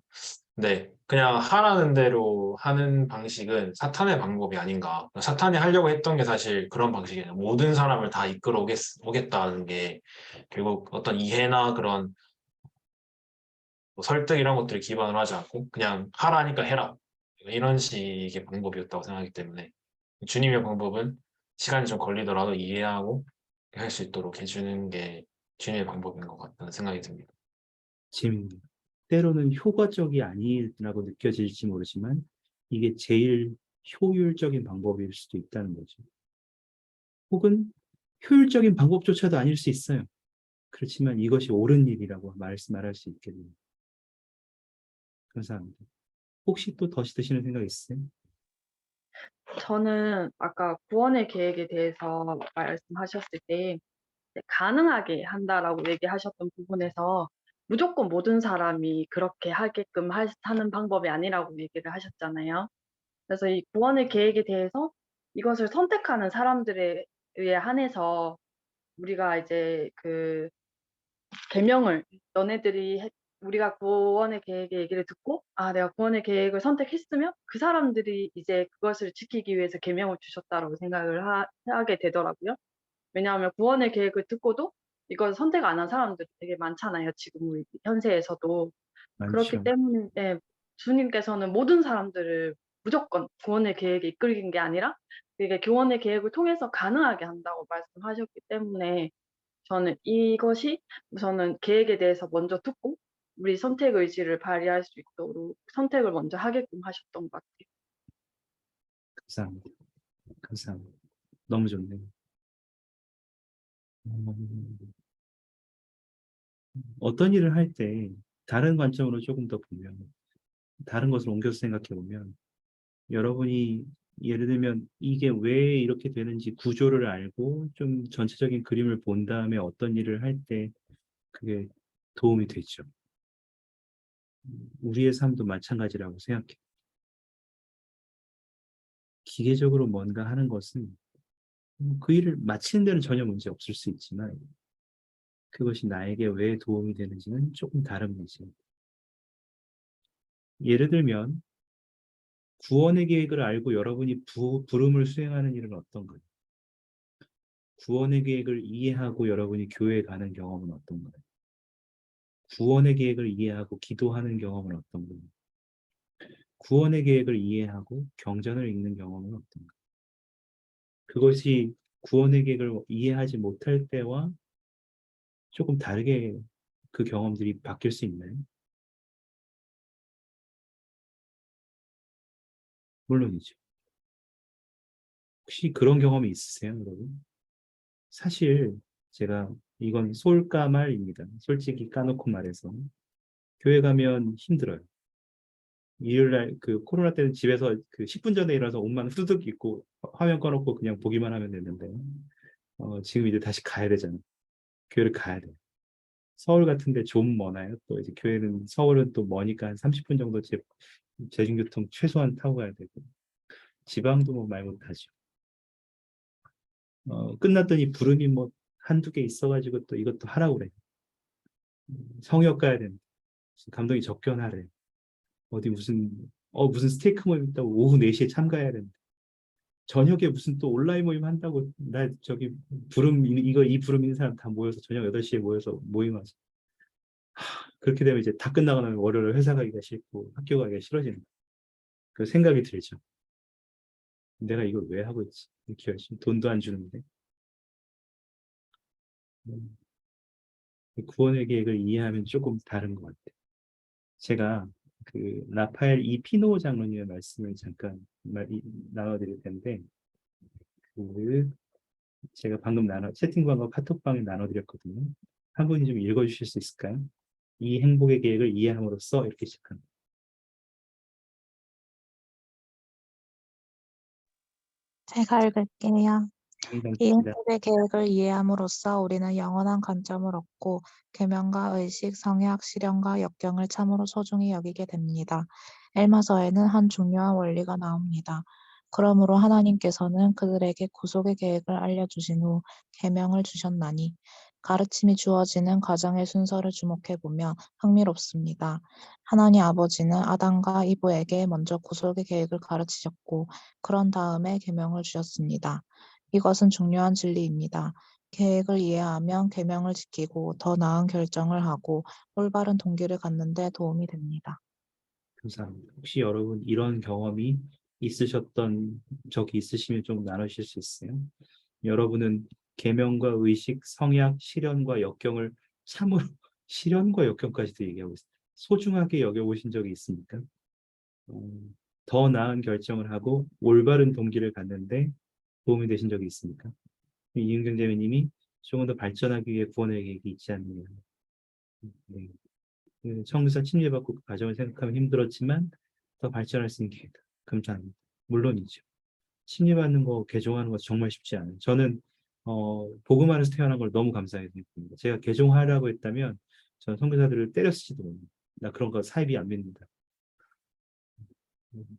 네, 그냥 하라는 대로 하는 방식은 사탄의 방법이 아닌가. 사탄이 하려고 했던 게 사실 그런 방식이에요. 모든 사람을 다 이끌어 오겠다는 게 결국 어떤 이해나 그런 뭐 설득 이런 것들을 기반으로 하지 않고 그냥 하라니까 해라. 이런 식의 방법이었다고 생각하기 때문에 주님의 방법은 시간이 좀 걸리더라도 이해하고 할 수 있도록 해주는 게 주님의 방법인 것 같다는 생각이 듭니다. 재밌네요. 때로는 효과적이 아니라고 느껴질지 모르지만 이게 제일 효율적인 방법일 수도 있다는 거죠. 혹은 효율적인 방법조차도 아닐 수 있어요. 그렇지만 이것이 옳은 일이라고 말할 수 있겠네요. 감사합니다. 혹시 또 더시드시는 생각 있으세요? 저는 아까 구원의 계획에 대해서 말씀하셨을 때 이제 가능하게 한다라고 얘기하셨던 부분에서 무조건 모든 사람이 그렇게 하게끔 하는 방법이 아니라고 얘기를 하셨잖아요. 그래서 이 구원의 계획에 대해서 이것을 선택하는 사람들에 의해 한해서 우리가 이제 그 계명을 우리가 구원의 계획의 얘기를 듣고 내가 구원의 계획을 선택했으면 그 사람들이 이제 그것을 지키기 위해서 계명을 주셨다라고 생각을 하게 되더라고요. 왜냐하면 구원의 계획을 듣고도 이걸 선택 안 한 사람들이 되게 많잖아요. 지금 우리 현세에서도. 그렇기 많죠. 때문에 주님께서는 모든 사람들을 무조건 구원의 계획에 이끌긴 게 아니라 이게 구원의 계획을 통해서 가능하게 한다고 말씀하셨기 때문에 저는 이것이 우선은 계획에 대해서 먼저 듣고 우리 선택 의지를 발휘할 수 있도록 선택을 먼저 하게끔 하셨던 것 같아요. 감사합니다. 감사합니다. 너무 좋네요. 음, 어떤 일을 할 때 다른 관점으로 조금 더 보면, 다른 것을 옮겨서 생각해 보면, 여러분이 예를 들면 이게 왜 이렇게 되는지 구조를 알고 좀 전체적인 그림을 본 다음에 어떤 일을 할 때 그게 도움이 되죠. 우리의 삶도 마찬가지라고 생각해요. 기계적으로 뭔가 하는 것은 그 일을 마치는 데는 전혀 문제 없을 수 있지만 그것이 나에게 왜 도움이 되는지는 조금 다른 문제예요. 예를 들면 구원의 계획을 알고 여러분이 부름을 수행하는 일은 어떤가요? 구원의 계획을 이해하고 여러분이 교회에 가는 경험은 어떤가요? 구원의 계획을 이해하고 기도하는 경험은 어떤가요? 구원의 계획을 이해하고 경전을 읽는 경험은 어떤가요? 그것이 구원의 계획을 이해하지 못할 때와 조금 다르게 그 경험들이 바뀔 수 있나요? 물론이죠. 혹시 그런 경험이 있으세요, 여러분? 사실 제가 이건 솔까말입니다. 솔직히 까놓고 말해서 교회 가면 힘들어요. 일요일날 그 코로나 때는 집에서 그 10분 전에 일어나서 옷만 후드득 입고 화면 꺼놓고 그냥 보기만 하면 되는데 지금 이제 다시 가야 되잖아요. 교회를 가야 돼요. 서울 같은데 좀 머나요. 또 이제 교회는 서울은 또 머니까 한 30분 정도 대중교통 최소한 타고 가야 되고 지방도 뭐 말 못하죠. 끝났더니 부름이 뭐 한두 개 있어가지고 또 이것도 하라고 그래. 성역 가야 되는데 감독이 접견하래. 어디 무슨 스테이크 모임 있다고 오후 4시에 참가해야 되는데 저녁에 무슨 또 온라인 모임 한다고 나 저기 이 부름 있는 사람 다 모여서 저녁 8시에 모여서 모임하자. 그렇게 되면 이제 다 끝나고 나면 월요일 회사 가기가 싫고 학교 가기가 싫어지는 그 생각이 들죠. 내가 이걸 왜 하고 있지? 이렇게 열심히 돈도 안 주는데. 음, 구원의 계획을 이해하면 조금 다른 것 같아요. 제가 그 라파엘 이 피노 장로님의 말씀을 잠깐 나눠드릴 텐데 그 제가 방금 채팅방과 카톡방에 나눠드렸거든요. 한 분이 좀 읽어주실 수 있을까요? 이 행복의 계획을 이해함으로써 이렇게 시작합니다. 제가 읽을게요. 이 감사합니다. 행복의 계획을 이해함으로써 우리는 영원한 관점을 얻고 계명과 의식, 성약, 실현과 역경을 참으로 소중히 여기게 됩니다. 엘마서에는 한 중요한 원리가 나옵니다. 그러므로 하나님께서는 그들에게 구속의 계획을 알려주신 후 계명을 주셨나니 가르침이 주어지는 과정의 순서를 주목해보면 흥미롭습니다. 하나님 아버지는 아담과 이브에게 먼저 구속의 계획을 가르치셨고 그런 다음에 계명을 주셨습니다. 이것은 중요한 진리입니다. 계획을 이해하면 계명을 지키고 더 나은 결정을 하고 올바른 동기를 갖는 데 도움이 됩니다. 감사합니다. 혹시 여러분 이런 경험이 있으셨던 적이 있으시면 좀 나누실 수 있어요? 여러분은 계명과 의식, 성약, 실현과 역경을 참으로 실현과 역경까지도 얘기하고 있어요. 소중하게 여겨보신 적이 있습니까? 더 나은 결정을 하고 올바른 동기를 갖는데 도움이 되신 적이 있습니까? 이은경 재매님이 조금 더 발전하기 위해 구원의 계획이 있지 않느냐. 네. 청구사 침례받고 그 과정을 생각하면 힘들었지만 더 발전할 수 있는 기회다. 감사합니다. 물론이죠. 침례받는 거, 개종하는 거 정말 쉽지 않아요. 저는 복음 안에서 태어난 걸 너무 감사하게 생각합니다. 제가 개종하라고 했다면 저는 선교사들을 때렸을지도 모릅니다. 나 그런 거 사이비 안 믿는다.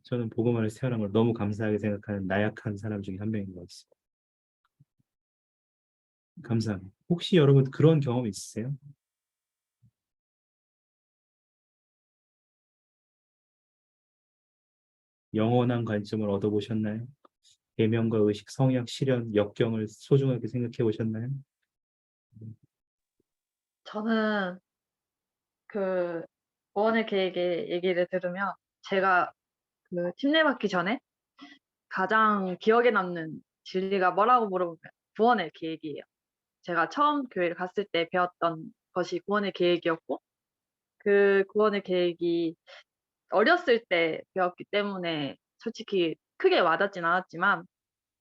저는 복음 안에서 태어난 걸 너무 감사하게 생각하는 나약한 사람 중에 한 명인 것 같습니다. 감사합니다. 혹시 여러분 그런 경험 있으세요? 영원한 관점을 얻어보셨나요? 계명과 의식, 성약, 실현, 역경을 소중하게 생각해 보셨나요? 저는 그 구원의 계획의 얘기를 들으면 제가 그 침례 받기 전에 가장 기억에 남는 진리가 뭐라고 물어보면 구원의 계획이에요. 제가 처음 교회를 갔을 때 배웠던 것이 구원의 계획이었고 그 구원의 계획이 어렸을 때 배웠기 때문에 솔직히 크게 와닿진 않았지만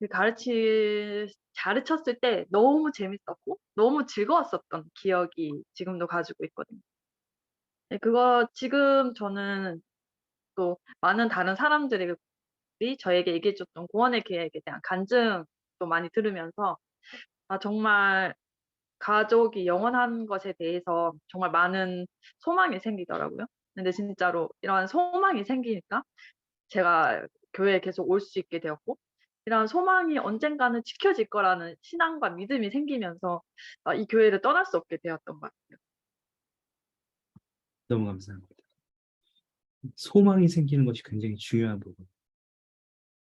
그 가르쳤을 때 너무 재밌었고 너무 즐거웠었던 기억이 지금도 가지고 있거든요. 네, 그거 지금 저는 또 많은 다른 사람들이 저에게 얘기해 줬던 구원의 계획에 대한 간증도 많이 들으면서 아 정말 가족이 영원한 것에 대해서 정말 많은 소망이 생기더라고요. 근데 진짜로 이런 소망이 생기니까 제가 교회에 계속 올 수 있게 되었고 이런 소망이 언젠가는 지켜질 거라는 신앙과 믿음이 생기면서 이 교회를 떠날 수 없게 되었던 것 같아요. 너무 감사합니다. 소망이 생기는 것이 굉장히 중요한 부분.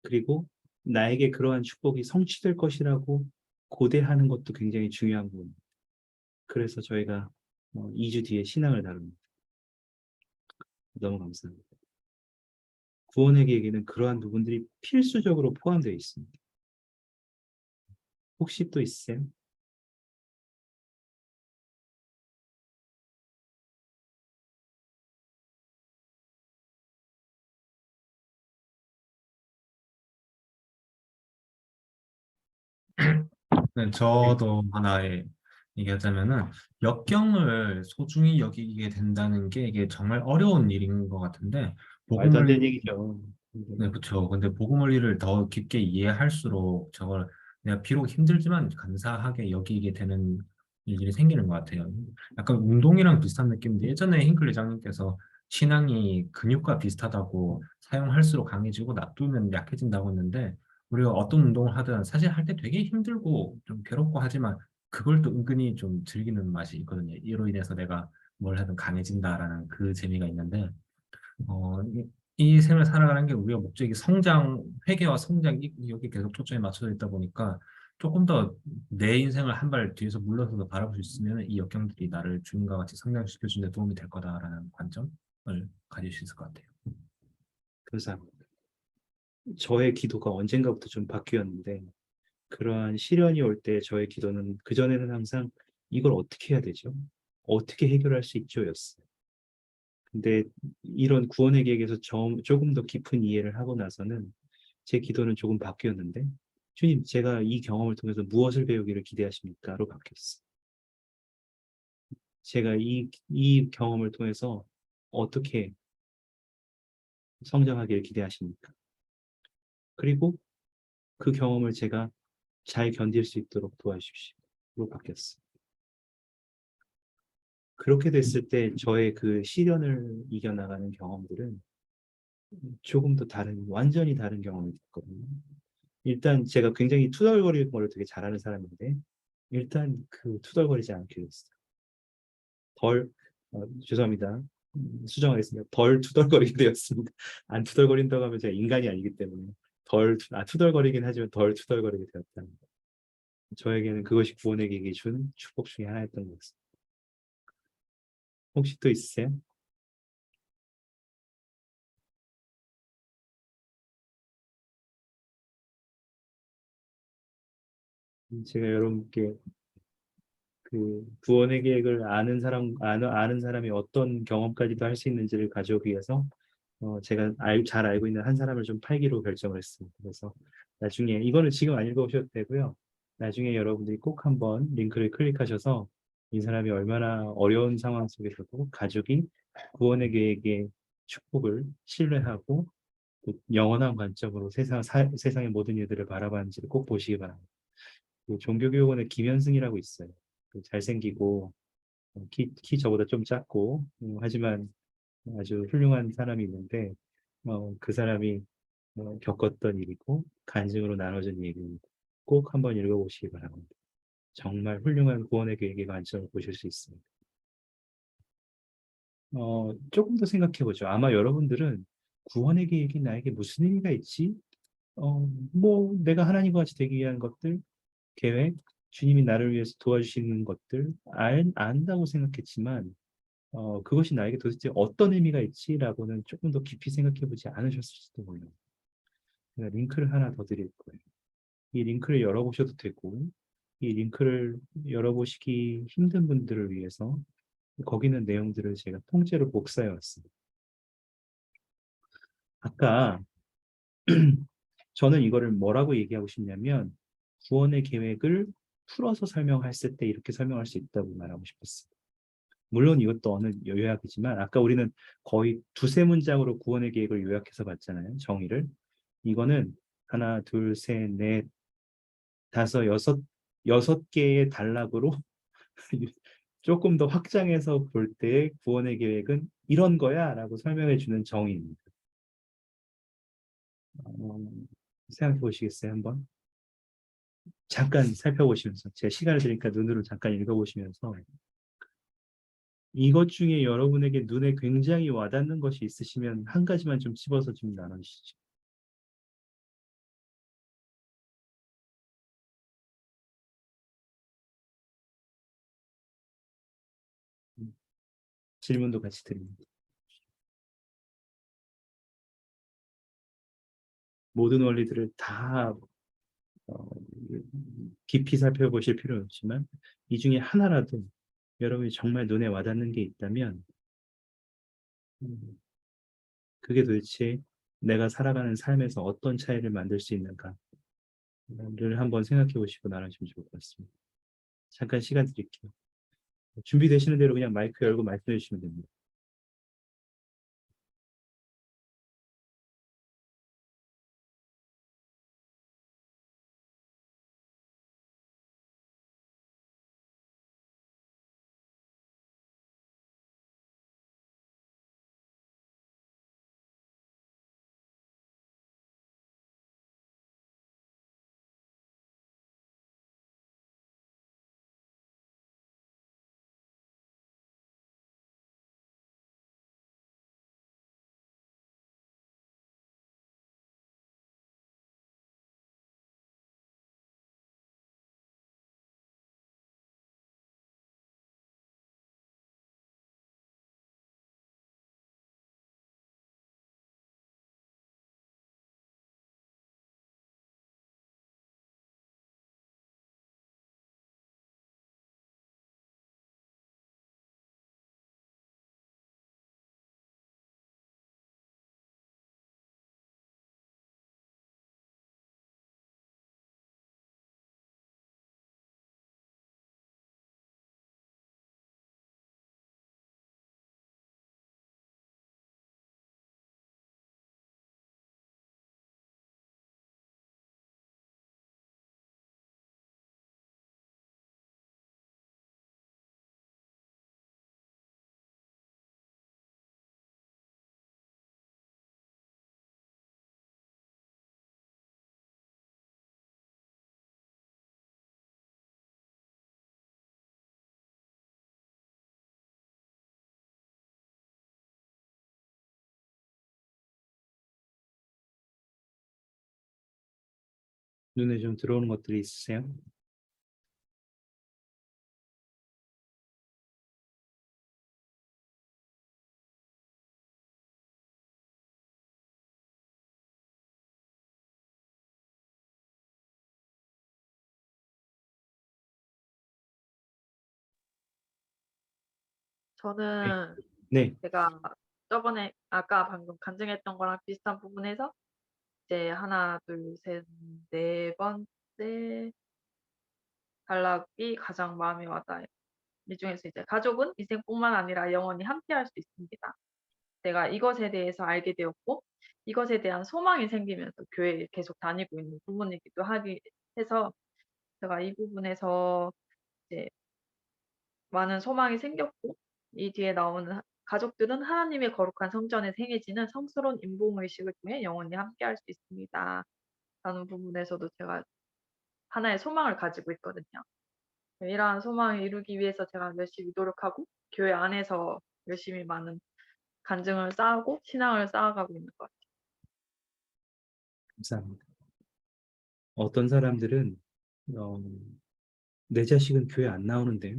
그리고 나에게 그러한 축복이 성취될 것이라고 고대하는 것도 굉장히 중요한 부분. 그래서 저희가 2주 뒤에 신앙을 다룹니다. 너무 감사합니다. 구원의 계획에는 그러한 부분들이 필수적으로 포함되어 있습니다. 혹시 또 있으세요? 네, 저도 하나의 얘기하자면은 역경을 소중히 여기게 된다는 게 이게 정말 어려운 일인 것 같은데 말도 안 복음을 되는 얘기죠. 네, 그렇죠. 근데 복음 원리를 더 깊게 이해할수록 저걸 내가 비록 힘들지만 감사하게 여기게 되는 일들이 생기는 것 같아요. 약간 운동이랑 비슷한 느낌인데 예전에 힝클 회장님께서 신앙이 근육과 비슷하다고 사용할수록 강해지고 놔두면 약해진다고 했는데 우리가 어떤 운동을 하든 사실 할 때 되게 힘들고 좀 괴롭고 하지만 그걸 또 은근히 좀 즐기는 맛이 있거든요. 이로 인해서 내가 뭘 하든 강해진다라는 그 재미가 있는데 이 생을 살아가는 게 우리가 목적이 성장, 회개와 성장, 여기 계속 초점이 맞춰져 있다 보니까 조금 더 내 인생을 한 발 뒤에서 물러서서 바라볼 수 있으면 이 역경들이 나를 주님과 같이 성장시켜 주는 데 도움이 될 거다라는 관점을 가질 수 있을 것 같아요. 감사합니다. 저의 기도가 언젠가부터 좀 바뀌었는데 그러한 시련이 올 때 저의 기도는 그전에는 항상 이걸 어떻게 해야 되죠? 어떻게 해결할 수 있죠? 였어요. 근데 이런 구원의 계획에서 조금 더 깊은 이해를 하고 나서는 제 기도는 조금 바뀌었는데 주님, 제가 이 경험을 통해서 무엇을 배우기를 기대하십니까?로 바뀌었어요. 제가 이 경험을 통해서 어떻게 성장하기를 기대하십니까? 그리고 그 경험을 제가 잘 견딜 수 있도록 도와주십시오.로 바뀌었어요. 그렇게 됐을 때 저의 그 시련을 이겨나가는 경험들은 조금 더 다른, 완전히 다른 경험이 됐거든요. 일단 제가 굉장히 투덜거리는 걸 되게 잘하는 사람인데, 일단 그 투덜거리지 않게 됐어요. 죄송합니다. 수정하겠습니다. 덜 투덜거리게 되었습니다. 안 투덜거린다고 하면 제가 인간이 아니기 때문에 투덜거리긴 하지만 덜 투덜거리게 되었다. 저에게는 그것이 구원의 길이 준 축복 중에 하나였던 것 같습니다. 혹시 또 있으세요? 제가 여러분께 그 구원의 계획을 아는 사람이 어떤 경험까지도 할 수 있는지를 가져오기 위해서 제가 잘 알고 있는 한 사람을 좀 팔기로 결정을 했습니다. 그래서 나중에 이거는 지금 안 읽어보셔도 되고요. 나중에 여러분들이 꼭 한번 링크를 클릭하셔서 이 사람이 얼마나 어려운 상황 속에서도 가족이 구원의 계획의 축복을 신뢰하고 그 영원한 관점으로 세상의 모든 일들을 바라봤는지를 꼭 보시기 바랍니다. 그 종교교육원에 김현승이라고 있어요. 그 잘생기고 키 저보다 좀 작고 하지만 아주 훌륭한 사람이 있는데 그 사람이 겪었던 일이고 간증으로 나눠진 얘기입니다. 꼭 한번 읽어보시기 바랍니다. 정말 훌륭한 구원의 계획의 관점을 보실 수 있습니다. 조금 더 생각해보죠. 아마 여러분들은 구원의 계획이 나에게 무슨 의미가 있지? 뭐 내가 하나님과 같이 되기 위한 것들, 계획, 주님이 나를 위해서 도와주시는 것들 안다고 생각했지만 그것이 나에게 도대체 어떤 의미가 있지라고는 조금 더 깊이 생각해보지 않으셨을지도 몰라요. 제가 링크를 하나 더 드릴 거예요. 이 링크를 열어보셔도 되고 이 링크를 열어보시기 힘든 분들을 위해서 거기 있는 내용들을 제가 통째로 복사해 왔습니다. 아까 저는 이거를 뭐라고 얘기하고 싶냐면 구원의 계획을 풀어서 설명했을 때 이렇게 설명할 수 있다고 말하고 싶었어요. 물론 이것도 어느 요약이지만 아까 우리는 거의 두세 문장으로 구원의 계획을 요약해서 봤잖아요. 정의를. 이거는 하나, 둘, 셋, 넷, 다섯, 여섯 개의 단락으로 조금 더 확장해서 볼 때 구원의 계획은 이런 거야 라고 설명해 주는 정의입니다. 생각해 보시겠어요? 한번? 잠깐 살펴보시면서 제가 시간을 드리니까 눈으로 잠깐 읽어보시면서 이것 중에 여러분에게 눈에 굉장히 와닿는 것이 있으시면 한 가지만 좀 집어서 좀 나눠주시죠. 질문도 같이 드립니다. 모든 원리들을 다 어, 깊이 살펴보실 필요는 없지만 이 중에 하나라도 여러분이 정말 눈에 와닿는 게 있다면 음, 그게 도대체 내가 살아가는 삶에서 어떤 차이를 만들 수 있는가를 한번 생각해 보시고 나눠주시면 좋을 것 같습니다. 잠깐 시간 드릴게요. 준비되시는 대로 그냥 마이크 열고 말씀해 주시면 됩니다. 눈에 좀 들어오는 것들이 있으세요? 저는 네, 제가 저번에 아까 방금 간증했던 거랑 비슷한 부분에서 이제 하나, 둘, 셋, 네 번째 단락이 가장 마음에 와닿아요. 이 중에서 이제 가족은 인생뿐만 아니라 영원히 함께할 수 있습니다. 내가 이것에 대해서 알게 되었고 이것에 대한 소망이 생기면서 교회에 계속 다니고 있는 부분이기도 하기 해서 제가 이 부분에서 이제 많은 소망이 생겼고 이 뒤에 나오는 가족들은 하나님의 거룩한 성전에서 행해지는 성스러운 인봉의식을 통해 영원히 함께할 수 있습니다. 라는 부분에서도 제가 하나의 소망을 가지고 있거든요. 이러한 소망을 이루기 위해서 제가 열심히 노력하고 교회 안에서 열심히 많은 간증을 쌓고 신앙을 쌓아가고 있는 것 같아요. 감사합니다. 어떤 사람들은 내 자식은 교회 안 나오는데요.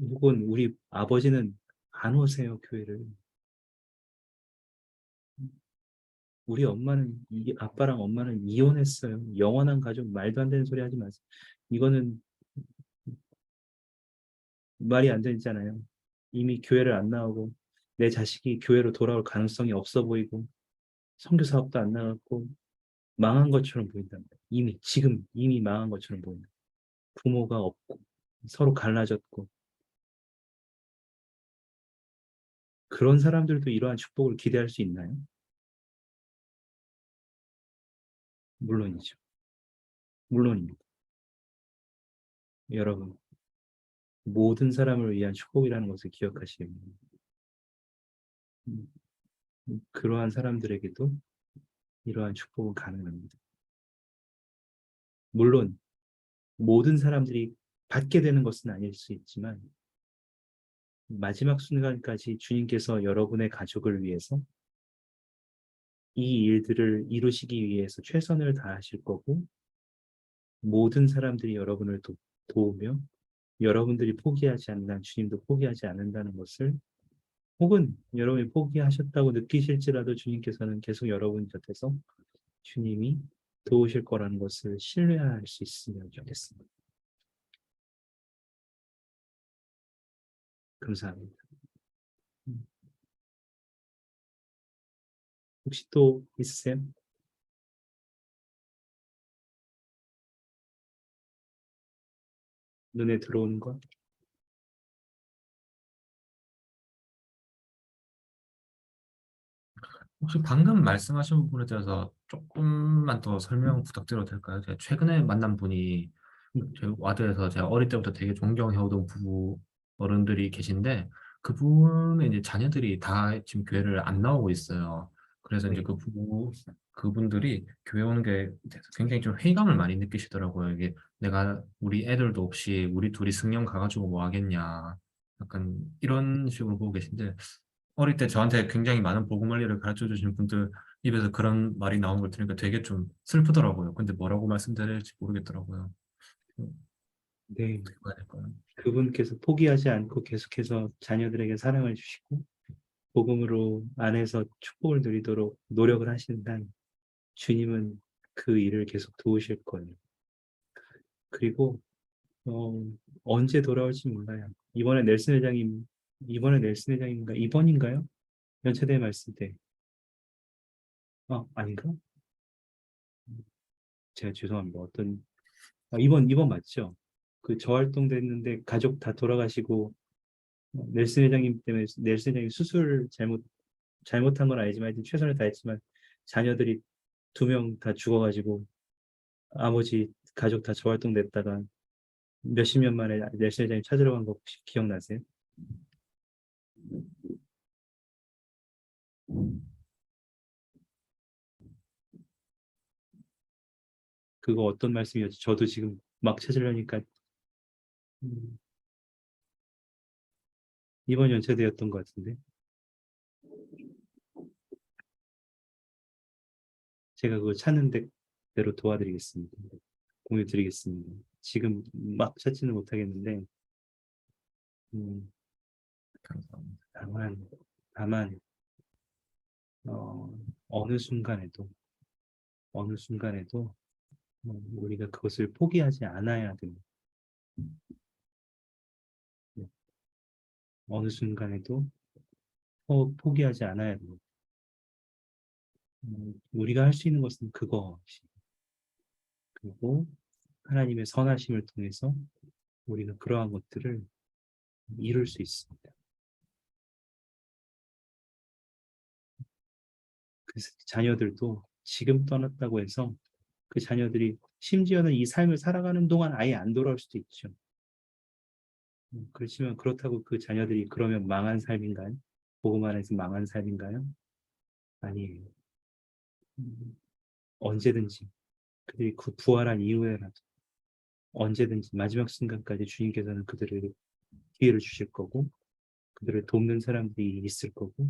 혹은 우리 아버지는 안 오세요, 교회를. 우리 엄마는, 아빠랑 엄마는 이혼했어요. 영원한 가족, 말도 안 되는 소리 하지 마세요. 이거는 말이 안 되잖아요. 이미 교회를 안 나오고, 내 자식이 교회로 돌아올 가능성이 없어 보이고, 선교 사업도 안 나갔고, 망한 것처럼 보인답니다. 지금 이미 망한 것처럼 보인다. 부모가 없고, 서로 갈라졌고, 그런 사람들도 이러한 축복을 기대할 수 있나요? 물론이죠. 물론입니다. 여러분, 모든 사람을 위한 축복이라는 것을 기억하시면 그러한 사람들에게도 이러한 축복은 가능합니다. 물론 모든 사람들이 받게 되는 것은 아닐 수 있지만 마지막 순간까지 주님께서 여러분의 가족을 위해서 이 일들을 이루시기 위해서 최선을 다하실 거고 모든 사람들이 여러분을 도우며 여러분들이 포기하지 않는 주님도 포기하지 않는다는 것을 혹은 여러분이 포기하셨다고 느끼실지라도 주님께서는 계속 여러분 곁에서 주님이 도우실 거라는 것을 신뢰할 수 있으면 좋겠습니다. 감사합니다. 혹시 또 있으세요? 눈에 들어오는 것? 혹시 방금 말씀하신 부분에 대해서 조금만 더 설명 부탁드려도 될까요? 제가 최근에 만난 분이 저희 와드에서 제가 어릴 때부터 되게 존경해오던 부부 어른들이 계신데 그분의 이제 자녀들이 다 지금 교회를 안 나오고 있어요. 그래서 이제 네. 그분들이 교회 오는 게 굉장히 좀 회의감을 많이 느끼시더라고요. 이게 내가 우리 애들도 없이 우리 둘이 승연 가가지고 뭐 하겠냐. 약간 이런 식으로 보고 계신데 어릴 때 저한테 굉장히 많은 복음 원리를 가르쳐 주신 분들 입에서 그런 말이 나온 걸 들으니까 되게 좀 슬프더라고요. 근데 뭐라고 말씀드릴지 모르겠더라고요. 네. 어떻게 봐야 될까요? 그분께서 포기하지 않고 계속해서 자녀들에게 사랑을 주시고 복음으로 안에서 축복을 누리도록 노력을 하신다면 주님은 그 일을 계속 도우실 거예요. 그리고 언제 돌아올지 몰라요. 이번에 넬슨 회장인가? 이번인가요? 연차대 말씀 때. 아닌가? 제가 죄송합니다. 이번 맞죠? 그 저활동 됐는데 가족 다 돌아가시고 넬슨 회장님 때문에 넬슨 회장님 수술 잘못한 건 아니지만 하여튼 최선을 다했지만 자녀들이 2명 다 죽어가지고 아버지 가족 다 저활동 됐다가 몇십 년 만에 넬슨 회장님 찾으러 간 거 혹시 기억나세요? 그거 어떤 말씀이었지? 저도 지금 막 찾으려니까 음, 이번 연차대였던 것 같은데 제가 그거 찾는데 대로 도와드리겠습니다. 공유 드리겠습니다. 지금 막 찾지는 못하겠는데, 감사합니다. 다만, 어느 순간에도, 우리가 그것을 포기하지 않아야 됩니다. 네. 어느 순간에도 포기하지 않아야 됩니다. 우리가 할 수 있는 것은 그것이. 그리고 하나님의 선하심을 통해서 우리가 그러한 것들을 이룰 수 있습니다. 그 자녀들도 지금 떠났다고 해서 그 자녀들이 심지어는 이 삶을 살아가는 동안 아예 안 돌아올 수도 있죠. 그렇지만 그렇다고 그 자녀들이 그러면 망한 삶인가요? 복음 안에서 망한 삶인가요? 아니에요. 언제든지 그들이 그 부활한 이후에라도 언제든지 마지막 순간까지 주님께서는 그들에게 기회를 주실 거고 그들을 돕는 사람들이 있을 거고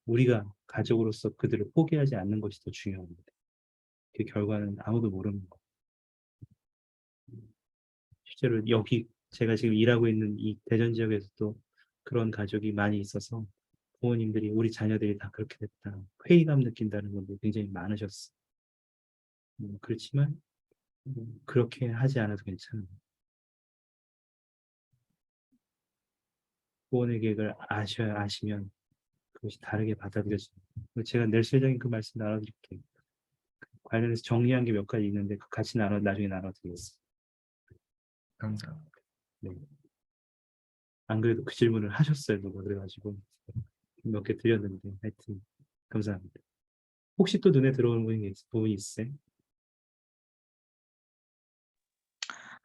우리가 가족으로서 그들을 포기하지 않는 것이 더 중요합니다. 그 결과는 아무도 모르는 거. 실제로 여기 제가 지금 일하고 있는 이 대전 지역에서도 그런 가족이 많이 있어서 부모님들이 우리 자녀들이 다 그렇게 됐다. 회의감 느낀다는 분들이 굉장히 많으셨어요. 그렇지만 그렇게 하지 않아도 괜찮아요. 구원의 계획을 아시면 그것이 다르게 받아들여집니다. 제가 낼술적인 그 말씀 나눠드릴게요. 관련해서 정리한 게 몇 가지 있는데 같이 나중에 나눠드리겠습니다. 감사합니다. 네. 안 그래도 그 질문을 하셨어요, 누가 그래가지고 몇 개 드렸는데 하여튼 감사합니다. 혹시 또 눈에 들어오는 부분이 있으세요?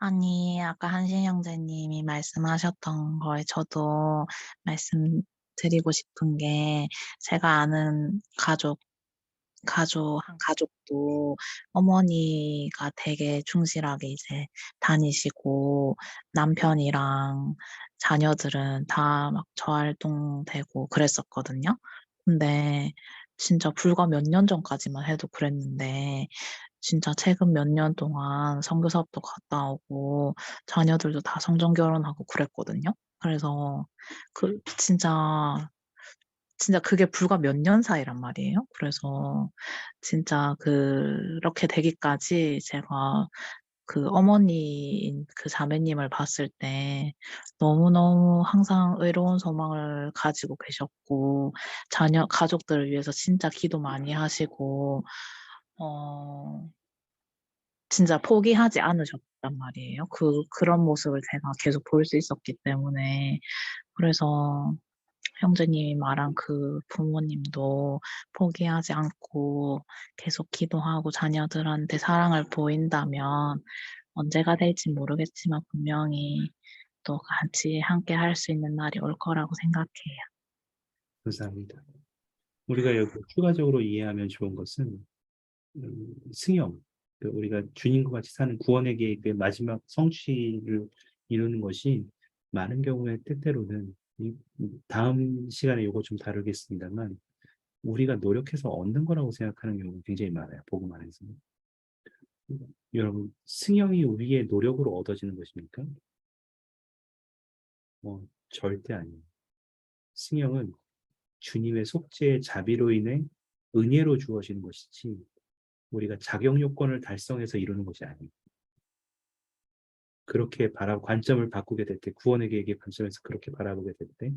아니, 아까 한신 형제님이 말씀하셨던 거에 저도 말씀드리고 싶은 게 제가 아는 한 가족도 어머니가 되게 충실하게 이제 다니시고 남편이랑 자녀들은 다 막 저활동되고 그랬었거든요. 근데 진짜 불과 몇 년 전까지만 해도 그랬는데 진짜 최근 몇 년 동안 선교 사업도 갔다 오고 자녀들도 다 성전 결혼하고 그랬거든요. 그래서 진짜 그게 불과 몇 년 사이란 말이에요. 그래서 진짜 그렇게 되기까지 제가 그 어머니인 그 자매님을 봤을 때 너무너무 항상 의로운 소망을 가지고 계셨고 가족들을 위해서 진짜 기도 많이 하시고 진짜 포기하지 않으셨단 말이에요. 그런 모습을 제가 계속 볼 수 있었기 때문에 그래서 형제님이 말한 그 부모님도 포기하지 않고 계속 기도하고 자녀들한테 사랑을 보인다면 언제가 될지 모르겠지만 분명히 또 같이 함께 할 수 있는 날이 올 거라고 생각해요. 감사합니다. 우리가 여기 추가적으로 이해하면 좋은 것은 승영, 우리가 주님과 같이 사는 구원의 계획의 마지막 성취를 이루는 것이 많은 경우에 때때로는 다음 시간에 이거 좀 다루겠습니다만 우리가 노력해서 얻는 거라고 생각하는 경우가 굉장히 많아요. 복음 안에서. 여러분, 승영이 우리의 노력으로 얻어지는 것입니까? 절대 아니에요. 승영은 주님의 속죄의 자비로 인해 은혜로 주어지는 것이지 우리가 자격 요건을 달성해서 이루는 것이 아니에요. 그렇게 관점을 바꾸게 될 때, 구원의 계획의 관점에서 그렇게 바라보게 될 때,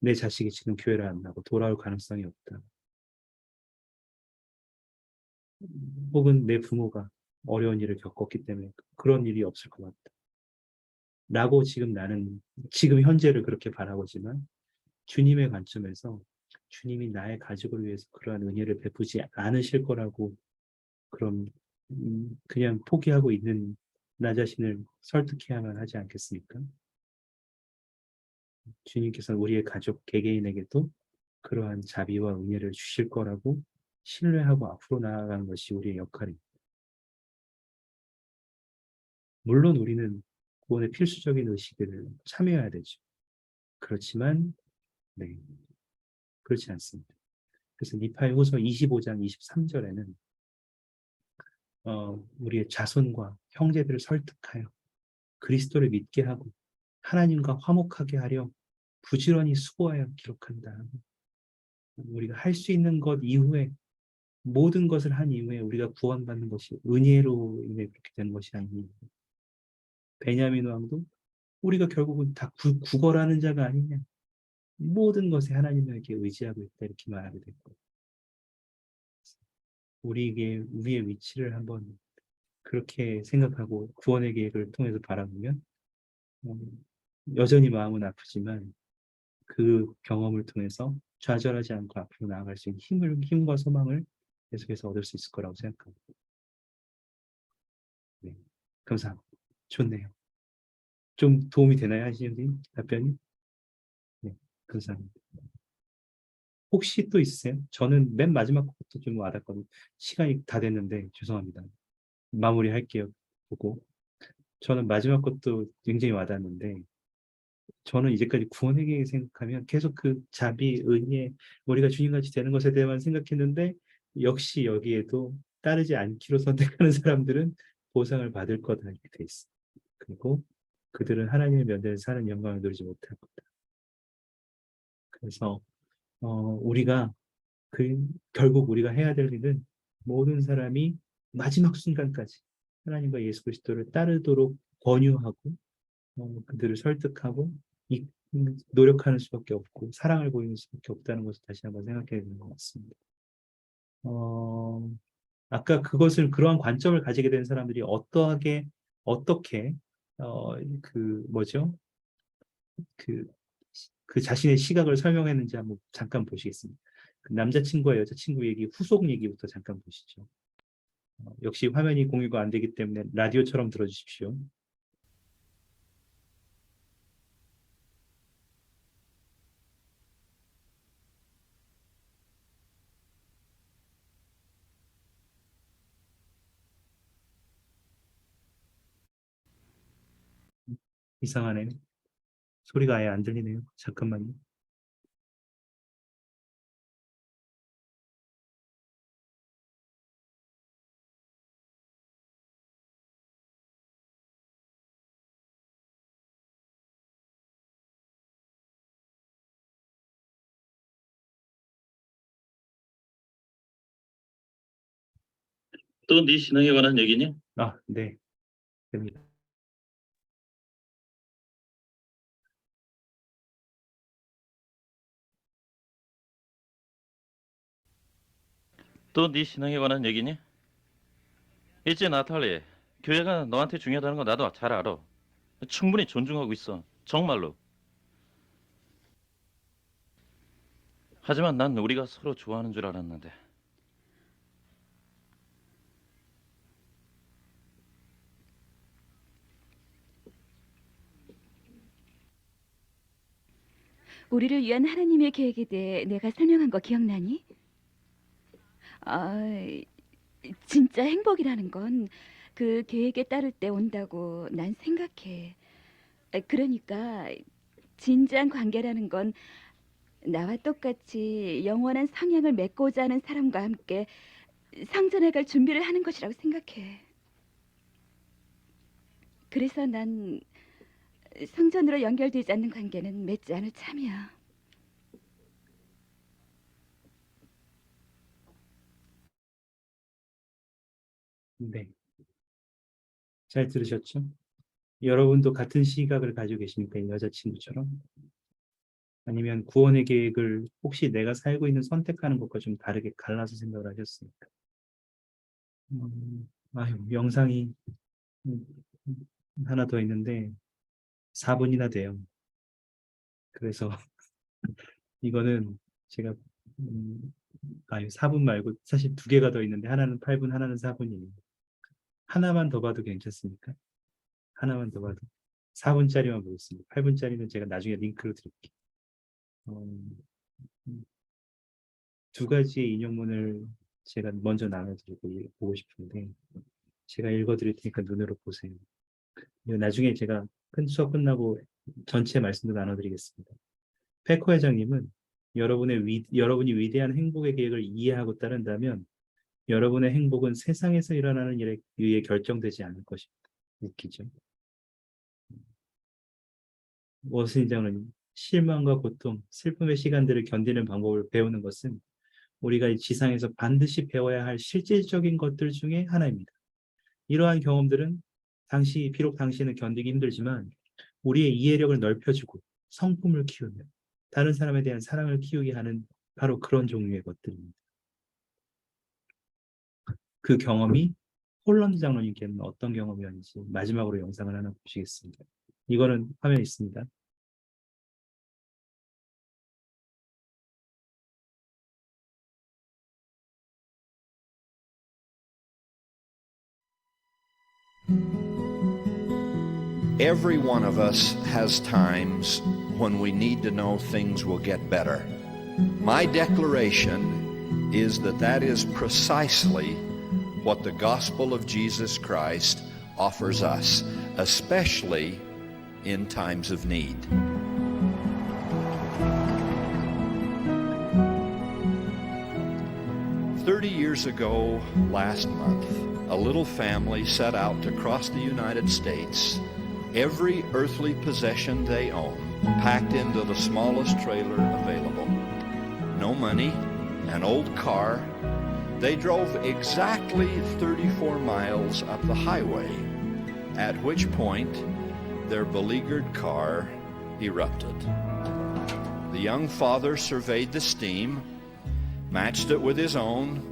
내 자식이 지금 교회를 안 나고 돌아올 가능성이 없다. 혹은 내 부모가 어려운 일을 겪었기 때문에 그런 일이 없을 것 같다. 라고 나는 지금 현재를 그렇게 바라보지만 주님의 관점에서 주님이 나의 가족을 위해서 그러한 은혜를 베푸지 않으실 거라고 그럼 그냥 포기하고 있는 나 자신을 설득해야만 하지 않겠습니까? 주님께서는 우리의 가족 개개인에게도 그러한 자비와 은혜를 주실 거라고 신뢰하고 앞으로 나아가는 것이 우리의 역할입니다. 물론 우리는 구원의 필수적인 의식을 참여해야 되죠. 그렇지만 네, 그렇지 않습니다. 그래서 니파의 후서 25장 23절에는 우리의 자손과 형제들을 설득하여 그리스도를 믿게 하고 하나님과 화목하게 하려 부지런히 수고하여 기록한다. 우리가 할 수 있는 것 이후에 모든 것을 한 이후에 우리가 구원받는 것이 은혜로 인해 그렇게 되는 것이 아니니 베냐민 왕도 우리가 결국은 다 구걸하는 자가 아니냐 모든 것에 하나님에게 의지하고 있다 이렇게 말하게 됐고 우리의 위치를 한번 그렇게 생각하고 구원의 계획을 통해서 바라보면 여전히 마음은 아프지만 그 경험을 통해서 좌절하지 않고 앞으로 나아갈 수 있는 힘과 소망을 계속해서 얻을 수 있을 거라고 생각합니다. 네, 감사합니다. 좋네요. 좀 도움이 되나요, 하시님 답변이? 네, 감사합니다. 혹시 또 있으세요? 저는 맨 마지막 것도 좀 와닿거든요. 시간이 다 됐는데 죄송합니다. 마무리할게요. 보고 저는 마지막 것도 굉장히 와닿는데 저는 이제까지 구원의 계획 생각하면 계속 그 자비, 은혜, 우리가 주님같이 되는 것에 대해만 생각했는데 역시 여기에도 따르지 않기로 선택하는 사람들은 보상을 받을 거다 이렇게 돼 있어. 그리고 그들은 하나님의 면전에서 사는 영광을 누리지 못할 거다. 그래서 우리가 결국 우리가 해야 될 일은 모든 사람이 마지막 순간까지 하나님과 예수 그리스도를 따르도록 권유하고 그들을 설득하고 노력하는 수밖에 없고 사랑을 보이는 수밖에 없다는 것을 다시 한번 생각해야 되는 것 같습니다. 아까 그러한 관점을 가지게 된 사람들이 어떻게 뭐죠? 그 자신의 시각을 설명했는지 한번 잠깐 보시겠습니다. 그 남자친구와 여자친구 얘기 후속 얘기부터 잠깐 보시죠. 역시 화면이 공유가 안 되기 때문에 라디오처럼 들어주십시오. 이상하네요. 소리가 아예 안 들리네요. 잠깐만요. 또 네 신앙에 관한 얘기니? 아, 네. 됩니다. 또 네 신앙에 관한 얘기니? 있지 나탈리. 교회가 너한테 중요하다는 거 나도 잘 알아. 충분히 존중하고 있어. 정말로. 하지만 난 우리가 서로 좋아하는 줄 알았는데. 우리를 위한 하나님의 계획에 대해 내가 설명한 거 기억나니? 아, 진짜 행복이라는 건 그 계획에 따를 때 온다고 난 생각해. 그러니까 진지한 관계라는 건 나와 똑같이 영원한 성향을 맺고자 하는 사람과 함께 성전에 갈 준비를 하는 것이라고 생각해. 그래서 난 성전으로 연결되지 않는 관계는 맺지 않을 참이야. 네. 잘 들으셨죠? 여러분도 같은 시각을 가지고 계십니까? 이 여자친구처럼? 아니면 구원의 계획을 혹시 내가 살고 있는 선택하는 것과 좀 다르게 갈라서 생각을 하셨습니까? 영상이 음, 하나 더 있는데 4분이나 돼요. 그래서 이거는 제가 4분 말고 사실 2개가 더 있는데 하나는 8분, 하나는 4분이에요. 하나만 더 봐도 괜찮습니까? 하나만 더 봐도 4분짜리만 보겠습니다. 8분짜리는 제가 나중에 링크로 드릴게요. 두 가지의 인용문을 제가 먼저 나눠드리고 보고 싶은데 제가 읽어드릴 테니까 눈으로 보세요. 나중에 제가 수업 끝나고 전체 말씀도 나눠드리겠습니다. 페코 회장님은 여러분이 위대한 행복의 계획을 이해하고 따른다면 여러분의 행복은 세상에서 일어나는 일에 의해 결정되지 않을 것입니다. 웃기죠? 워슨장은 실망과 고통, 슬픔의 시간들을 견디는 방법을 배우는 것은 우리가 이 지상에서 반드시 배워야 할 실질적인 것들 중에 하나입니다. 이러한 경험들은 비록 당시에는 견디기 힘들지만 우리의 이해력을 넓혀주고 성품을 키우며 다른 사람에 대한 사랑을 키우게 하는 바로 그런 종류의 것들입니다. 그 경험이 홀런드 장로님께는 어떤 경험이었는지 마지막으로 영상을 하나 보시겠습니다. 이거는 화면에 있습니다. Every one of us has times when we need to know things will get better. My declaration is that is precisely what the gospel of Jesus Christ offers us, especially in times of need. "30 years ago, last month, a little family set out to cross the United States. Every earthly possession they own packed into the smallest trailer available. No money, an old car. They drove exactly 34 miles up the highway, at which point their beleaguered car erupted. The young father surveyed the steam, matched it with his own,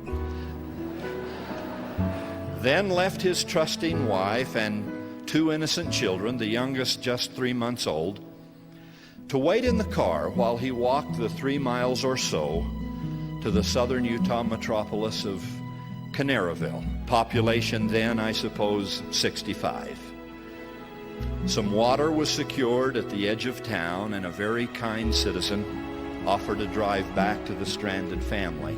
then left his trusting wife and 2 innocent children, the youngest just 3 months old, to wait in the car while he walked the 3 miles or so to the southern Utah metropolis of Canaryville. Population then, I suppose, 65. Some water was secured at the edge of town, and a very kind citizen offered to drive back to the stranded family.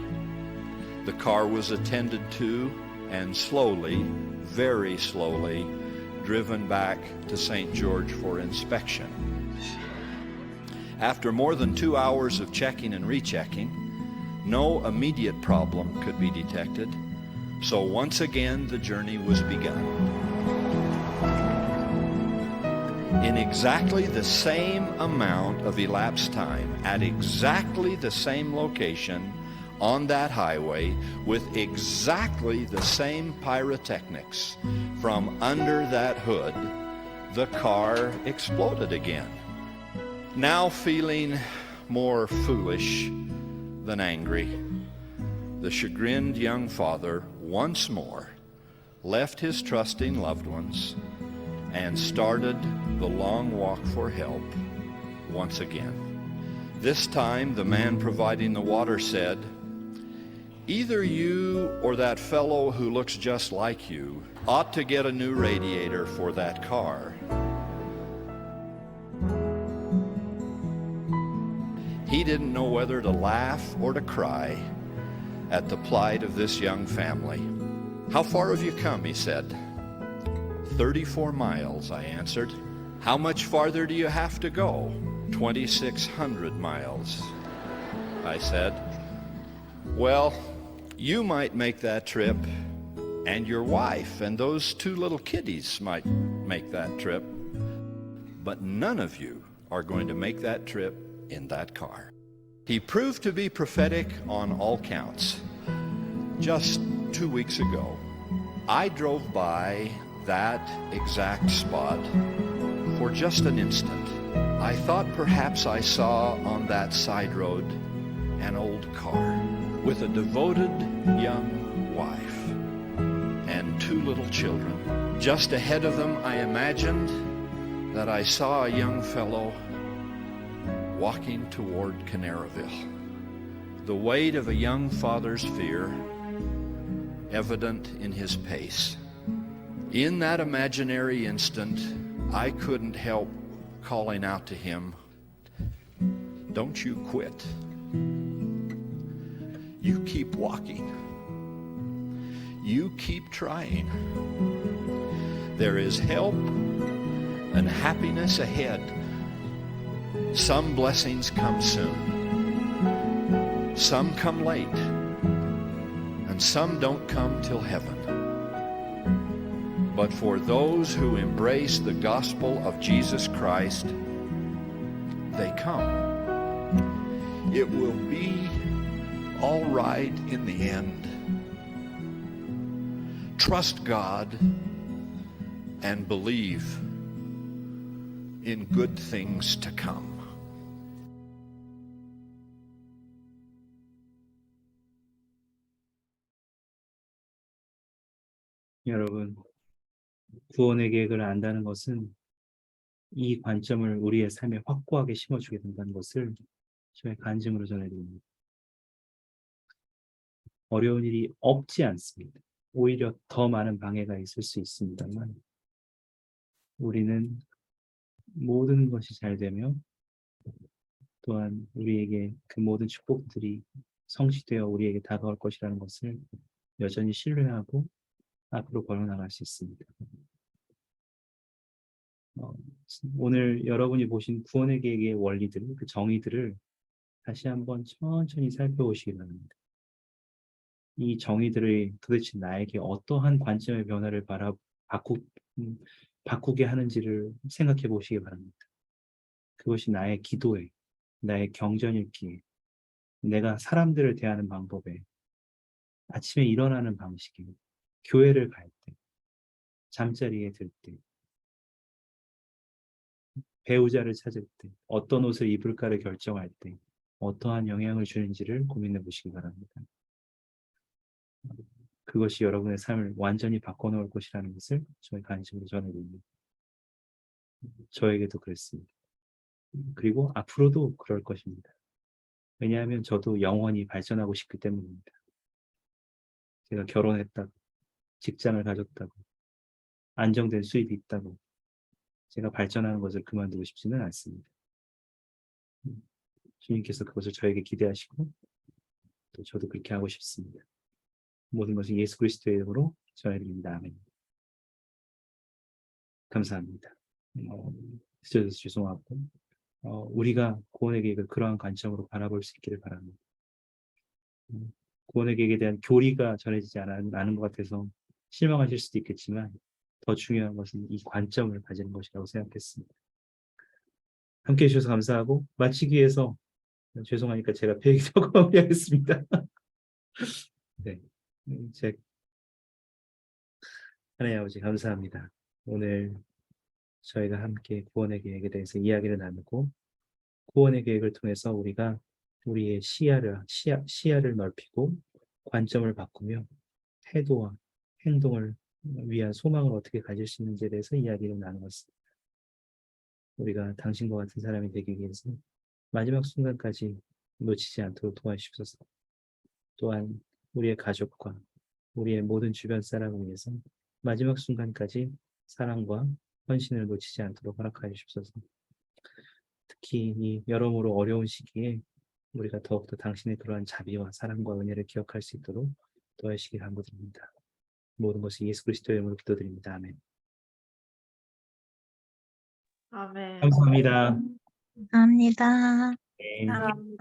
The car was attended to and slowly, very slowly, driven back to St. George for inspection. After more than 2 hours of checking and rechecking, no immediate problem could be detected, so once again the journey was begun. In exactly the same amount of elapsed time, at exactly the same location, on that highway, with exactly the same pyrotechnics, from under that hood, the car exploded again. Now feeling more foolish than angry, the chagrined young father once more left his trusting loved ones and started the long walk for help once again. This time, the man providing the water said, "Either you or that fellow who looks just like you ought to get a new radiator for that car." He didn't know whether to laugh or to cry at the plight of this young family. "How far have you come?" he said. 34 miles, I answered. "How much farther do you have to go?" 2,600 miles, I said. "Well, you might make that trip, and your wife and those 2 little kiddies might make that trip, but none of you are going to make that trip in that car." He proved to be prophetic on all counts. Just 2 weeks ago, I drove by that exact spot for just an instant. I thought perhaps I saw on that side road an old car with a devoted young wife and 2 little children. Just ahead of them, I imagined that I saw a young fellow walking toward Canaryville. The weight of a young father's fear evident in his pace. In that imaginary instant, I couldn't help calling out to him, "Don't you quit. You keep walking. You keep trying. There is help and happiness ahead. Some blessings come soon. Some come late. and some don't come till heaven. But for those who embrace the gospel of Jesus Christ, they come. It will be all right in the end. Trust God and believe in good things to come. 여러분, 구원의 계획을 안다는 것은 이 관점을 우리의 삶에 확고하게 심어주게 된다는 것을 저의 간증으로 전해드립니다. 어려운 일이 없지 않습니다. 오히려 더 많은 방해가 있을 수 있습니다만 우리는 모든 것이 잘 되며 또한 우리에게 그 모든 축복들이 성취되어 우리에게 다가올 것이라는 것을 여전히 신뢰하고 앞으로 걸어나갈 수 있습니다. 오늘 여러분이 보신 구원의 계획의 원리들, 그 정의들을 다시 한번 천천히 살펴보시기 바랍니다. 이 정의들이 도대체 나에게 어떠한 관점의 변화를 바꾸게 하는지를 생각해 보시기 바랍니다. 그것이 나의 기도에, 나의 경전읽기에, 내가 사람들을 대하는 방법에, 아침에 일어나는 방식에, 교회를 갈 때, 잠자리에 들 때, 배우자를 찾을 때, 어떤 옷을 입을까를 결정할 때 어떠한 영향을 주는지를 고민해 보시기 바랍니다. 그것이 여러분의 삶을 완전히 바꿔놓을 것이라는 것을 저의 간증으로 전해드립니다. 저에게도 그랬습니다. 그리고 앞으로도 그럴 것입니다. 왜냐하면 저도 영원히 발전하고 싶기 때문입니다. 제가 결혼했다고, 직장을 가졌다고, 안정된 수입이 있다고 제가 발전하는 것을 그만두고 싶지는 않습니다. 주님께서 그것을 저에게 기대하시고 또 저도 그렇게 하고 싶습니다. 모든 것을 예수 그리스도의 이름으로 전해드립니다. 아멘. 감사합니다. 늦어져서 죄송하고 우리가 구원의 계획을 그러한 관점으로 바라볼 수 있기를 바랍니다. 구원의 계획에 대한 교리가 전해지지 않은 것 같아서 실망하실 수도 있겠지만 더 중요한 것은 이 관점을 가지는 것이라고 생각했습니다. 함께해 주셔서 감사하고 마치기 위해서 죄송하니까 제가 폐기하고 마무리하겠습니다. 네, 하나님 아버지 감사합니다. 오늘 저희가 함께 구원의 계획에 대해서 이야기를 나누고 구원의 계획을 통해서 우리가 우리의 시야를 넓히고 관점을 바꾸며 태도와 행동을 위한 소망을 어떻게 가질 수 있는지에 대해서 이야기를 나누었습니다. 우리가 당신과 같은 사람이 되기 위해서 마지막 순간까지 놓치지 않도록 도와주시옵소서. 또한 우리의 가족과 우리의 모든 주변 사람을 위해서 마지막 순간까지 사랑과 헌신을 놓치지 않도록 허락하여 주옵소서. 특히 이 여러모로 어려운 시기에 우리가 더욱더 당신의 그러한 자비와 사랑과 은혜를 기억할 수 있도록 도와주시기 간구드립니다. 모든 것을 예수 그리스도의 이름으로 기도드립니다. 아멘. 아멘. 감사합니다. 감사합니다. 네. 감사합니다.